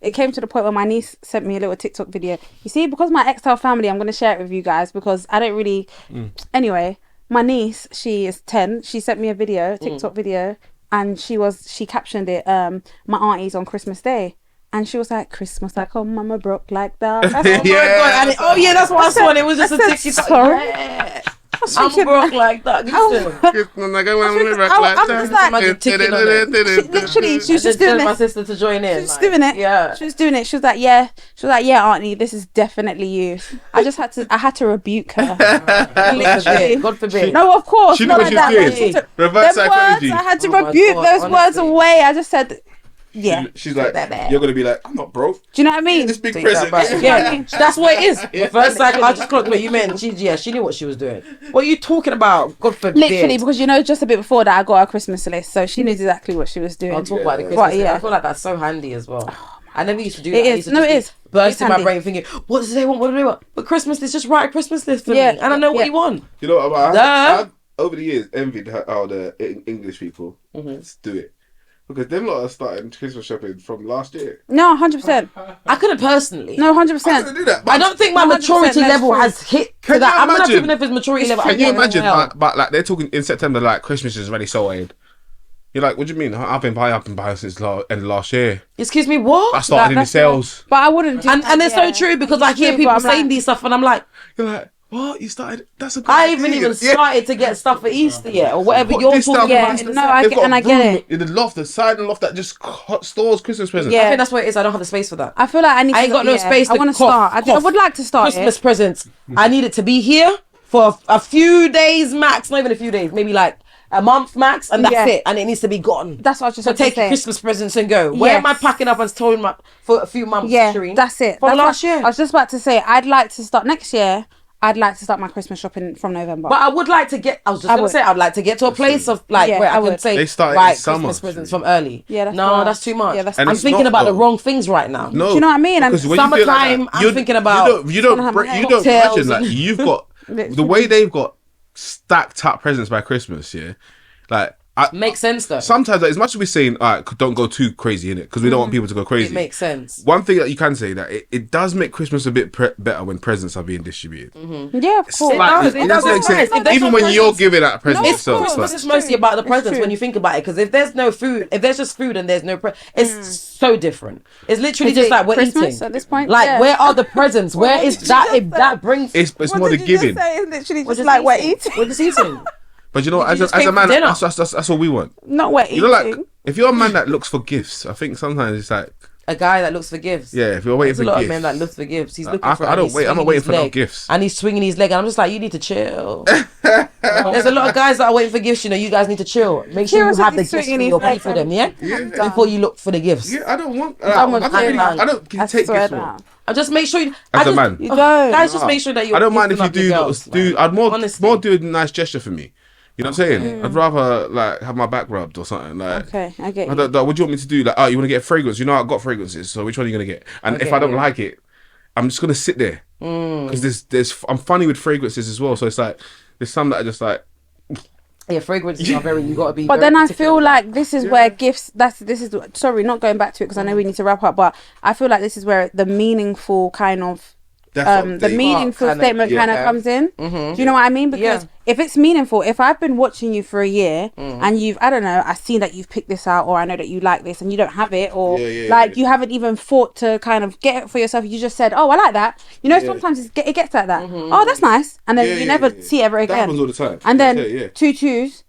it came to the point where my niece sent me a little TikTok video. You see, because my Excel family, I'm going to share it with you guys because I don't really. Anyway, my niece, she is 10. She sent me a video, TikTok video, and she captioned it, "My auntie's on Christmas Day." And she was like, Christmas, like, oh, mama broke like that. I said, Yeah. Oh yeah, that's what I saw. And it was just I a said, TikTok. sorry. Yeah. was I'm thinking, broke like that. Listen. I'm just like- Imagine ticking on it. literally, she was I just tell doing my it. sister to join in. She was just doing it. Yeah. She was doing it. She was like, yeah. She was like, yeah, auntie, this is definitely you. I had to rebuke her. Literally. God forbid. No, of course. She knew not what like she was that. doing. Them Reverse words, psychology. I had to Oh my rebuke God, those words honestly. away. I just said, Yeah. She's like, you're gonna be like, I'm not broke. Do you know what I mean? This big Take present. that back. Yeah, that's what it is. The first cycle, I just clocked what you meant. She knew what she was doing. What are you talking about? God forbid. Literally, because just a bit before that, I got her Christmas list, so she knew exactly what she was doing. I'll talk about the Christmas. But, Thing. yeah. I feel like that's so handy as well. I never used to do that. It I is. used to No, just it be is. burst It's in my handy. brain thinking, what do they want? What do they want? But Christmas list, just write a Christmas list for Yeah, me. And I know what yeah. you want. You know what? Duh. I've over the years envied how the English people do it. Because them lot are starting Christmas shopping from last year. No, 100%. I couldn't personally. No, I 100%. couldn't do that. I don't think my 100% maturity that's level true. has hit Can to that. you I'm not imagine? even if it's maturity level. Can you I don't imagine? know. But they're talking in September, like Christmas is already sold. You're like, what do you mean? I've been buying since end of last year. Excuse me, what? I started in the That's sales. But I wouldn't do And it's so true because I hear true, people but I'm saying like- these stuff and I'm like, You're like, what? You started? That's a good I idea. haven't even Yeah. started to get stuff for Easter yet or whatever Put you're this down, talking Yeah, about. put this no, down. I They've get- got and a I get room it. in the loft, the side loft that just stores Christmas presents. Yeah. I think that's what it is. I don't have the space for that. I feel like I need. I ain't got no space I to want to cough, start. I would like to start Christmas it. presents. I need it to be here for a few days max, not even a few days, maybe like a month max, and that's Yeah. it. And it needs to be gone. That's what I was just So about to take say. Christmas presents and go. Where am I Yes. packing up and storing my for a few months? Yeah, Shireen? that's it. From That's last what- year. I was just about to say I'd like to start next year. I'd like to start my Christmas shopping from November. But I would like to get. I was just I gonna would. say I'd like to get to a place of like Yeah, where I I can would. say They started right in summer, Christmas presents Shireen. from early. Yeah, that's no, right. that's too much. Yeah, that's And I'm it's thinking not, about the though. wrong things right now. No, Do you know what I mean? And because when you feel like summertime, that, I'm you're- thinking about- You don't Gonna have my you don't cocktails imagine like and- you've got the way they've got stacked up presents by Christmas. Yeah, like Makes sense though. sometimes, like, as much as we're saying, all right, don't go too crazy in it because we don't want people to go crazy. It makes sense. One thing that you can say that it does make Christmas a bit better when presents are being distributed. yeah, of course. Slightly. It does make make sense. sense. If there's Even no when you're presents- giving out presents No, of yourself, course. it's This like, is mostly about the presents true. when you think about it. Because if there's no food, if there's just food and there's no it's so different. It's literally Is just it like we're Christmas eating at this point? Like, Yeah. where are the presents? Where is did you that? just If that brings, it's more the giving. It's literally we're just like we're eating. We're just eating. But you know, You as just a came for man, dinner. that's what we want. Not we're eating. You know, like if you're a man that looks for gifts, I think sometimes it's like, A guy that looks for gifts. yeah, if you're waiting There's a for lot gifts, of men that look for gifts. He's looking I for. don't and he's wait. I'm not swinging waiting his for no leg. gifts. And he's swinging his leg, and I'm just like, you need to chill. There's a lot of guys that are waiting for gifts. You know, you guys need to chill. Make sure you have the gifts for your people, them, yeah? Before you look for the gifts. Yeah, I don't want. Done with I it, man. don't I take swear gifts. down. And just make sure you. As I a man. just, You don't. Guys, just make sure that you're. I don't mind if you gifting do. up your girls, man. I'd more Honestly. do a nice gesture for me. You know what I'm saying? I'd rather like have my back rubbed or something. Like, Okay, I get I you. don't, what do you want me to do? Like, oh, you want to get a fragrance? You know, I've got fragrances. So which one are you gonna get? And if Okay, I don't yeah. like it, I'm just gonna sit there because I'm funny with fragrances as well. So it's like there's some that are just like, Yeah, fragrances are very. You got to be. But very then I particular feel with like this is where gifts. This is sorry, not going back to it because I know we need to wrap up. But I feel like this is where the meaningful kind of that's what the they- meaningful kinda, statement kind of yeah. comes in. Do you know what I mean? Because Yeah. if it's meaningful, if I've been watching you for a year and you've, I don't know, I've seen that you've picked this out, or I know that you like this and you don't have it, or Yeah. you haven't even thought to kind of get it for yourself. You just said, "Oh, I like that." You know, sometimes it gets like that. Oh, that's nice, and then you never see it ever That again. happens all the time. And then Yeah. 2-2s,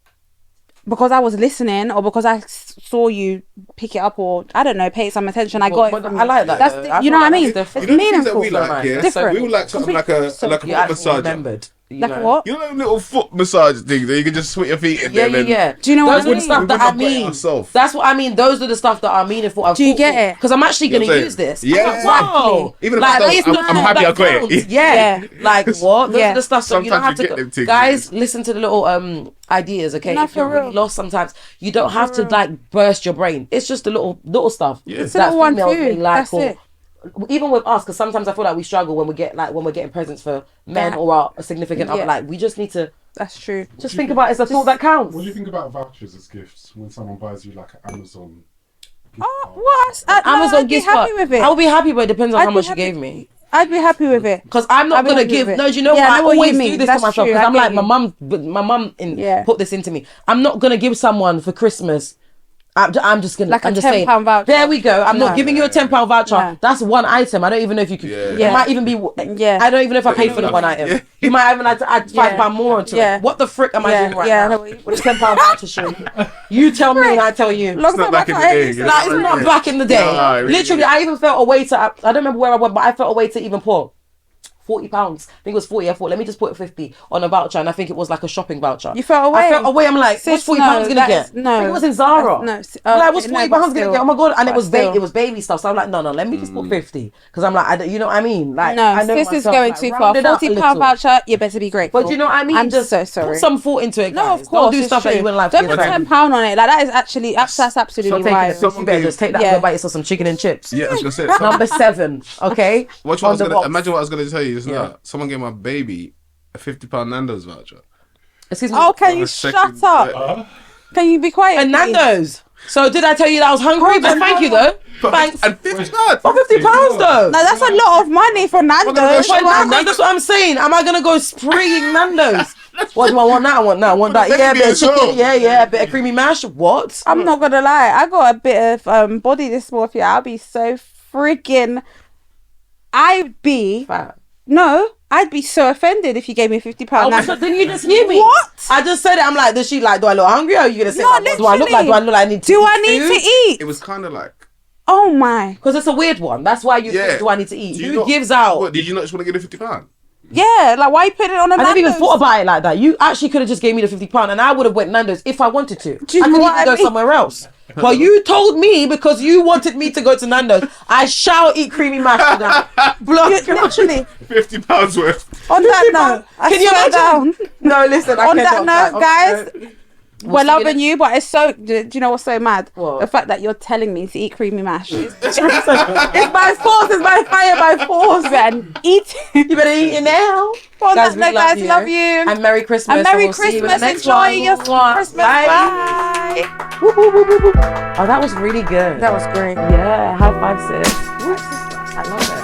because I was listening or because I saw you pick it up or I don't know, pay some attention. I got it. But From I you. like that. That's though. the- I you feel know what I like mean? that's It's different. You know the things that meaningful. we like, man. yeah? Different. We would like something like a You foot actually massager. remembered. You Like know. what? You know them little foot massage things that you can just sweat your feet in Yeah, there. yeah. Do you know what Those I are the mean? stuff We that would I not get mean. ourselves. That's what I mean. Those are the stuff that are meaningful. Do you get it? Because I'm actually going You know to what I'm use saying? this. Yeah. I'm like, wow. Even if Like, I don't, it's I'm the thought happy I that got it. counts. Yeah. Yeah. Like what? Those Yeah. are the stuff. So you don't Sometimes have you to. get them things. Guys, listen to the little ideas. Okay, No, if you're for really real. lost, sometimes you don't have to like burst your brain. It's just the little stuff. It's a little one females too. may like, That's or- it. Even with us, because sometimes I feel like we struggle when we're getting presents for men Yeah. or our significant other. Yeah. Like we just need to That's true. just think about it's a thought that counts. What do you think about vouchers as gifts when someone buys you like an Amazon gift Oh, card? what? Amazon I'd be gift happy card. with it. I will be happy, but it depends on I'd how be much you happy. gave me. I'd be happy with it. Because I'm not I'd be gonna happy give. with it. No, do you know Yeah, what? I I know what you always mean. do this That's to myself true. because I I'm get like you. my mum Yeah. put this into me. I'm not gonna give someone for Christmas. I'm just gonna Like a I'm just saying. £10 voucher. There we go. I'm No. not giving you a £10 voucher. No. That's one item. I don't even know if you could. Yeah. It might even be. Yeah. I don't even know if I paid for the one item. You might even have to add £5 Yeah. more onto Yeah. it. What the frick am I Yeah. doing right Yeah, I know now? what you- With a £10 voucher, Shireen. You tell me and I tell you. Long not time back in I the can't day, use you it. know? That is not back in the day. No, it really Literally, is. I even felt a way to. I don't remember where I went, but I felt a way to even pour £40. I think it was 40. I thought, let me just put 50 on a voucher, and I think it was like a shopping voucher. You felt away. I felt away. I'm like, Sis, what's £40 no, gonna that get? is- no. I think it was in Zara. No, I'm like, what's no, £40 but gonna still. get? Oh my god! And it But was still. it was baby stuff. So I'm like, no, let me just put 50, because I'm like, you know what I mean? Like, No, I know sis is myself, going like, too far. round it up a £40 little. voucher, you better be grateful. But you know what I mean? I'm Just so sorry. put some thought into it, guys. No, of course. Don't do it's stuff that true. you wouldn't like for Don't put yourself. £10 on it. Like that is actually that's absolutely Stop taking right. it. You better just take that Yeah. and go buy yourself some chicken and chips. Yeah, I was gonna say. Number 7, okay? Watch what I On was the gonna, box. imagine what I was gonna tell you just Yeah. now. Someone gave my baby a £50 Nando's voucher. Excuse me. Oh, can you On a shut second- up? Can you be quiet? And please? Nando's. So did I tell you that I was hungry? But thank you though. Thanks. And £50. For £50 though. No, that's a lot of money for Nando's. Why not? That's what I'm saying. Am I gonna go spreeing Nando's? What do I want now? I want that. I want that. Let Yeah, me bit of as well. chicken. Yeah, a bit of creamy mash. What? I'm not gonna lie. I got a bit of body dysmorphia. I'll be so freaking. I'd be Fat. no. I'd be so offended if you gave me £50. Oh, Nando's. so didn't you just hear me? What? I just said it. I'm like, does she like? Do I look hungry? Or are you gonna say No, like, what do I look like? Do I look like I need to? Do I need to eat? It was kind of like. Oh my. Because it's a weird one. That's why you Yeah. think, do I need to eat? Do you Who not- gives out? What, did you not just want to get the £50? Yeah, like why you putting it on a I never even Nando's? thought about it like that. You actually could have just gave me the £50 and I would have went Nando's if I wanted to. Do you I know could what even I go mean? somewhere else. But you told me because you wanted me to go to Nando's. I shall eat creamy mash tonight. Block. You- literally. £50 worth. On that note, I Can you swear imagine? down. No, listen. I On that cannot. note, guys, we're see loving you you, but it's so. Do you know what's so mad? What? The fact that you're telling me to eat creamy mash. It's by force. It's by fire. By force. And eat. You better eat it now. On Guys, that we note, guys, love you. And Merry Christmas. And Merry we'll see you in the Christmas. next Enjoy one. your Christmas. Bye. Bye. Woo, woo, woo, woo, woo. Oh, that was really good. That was great. Yeah, high five, sis. I love it.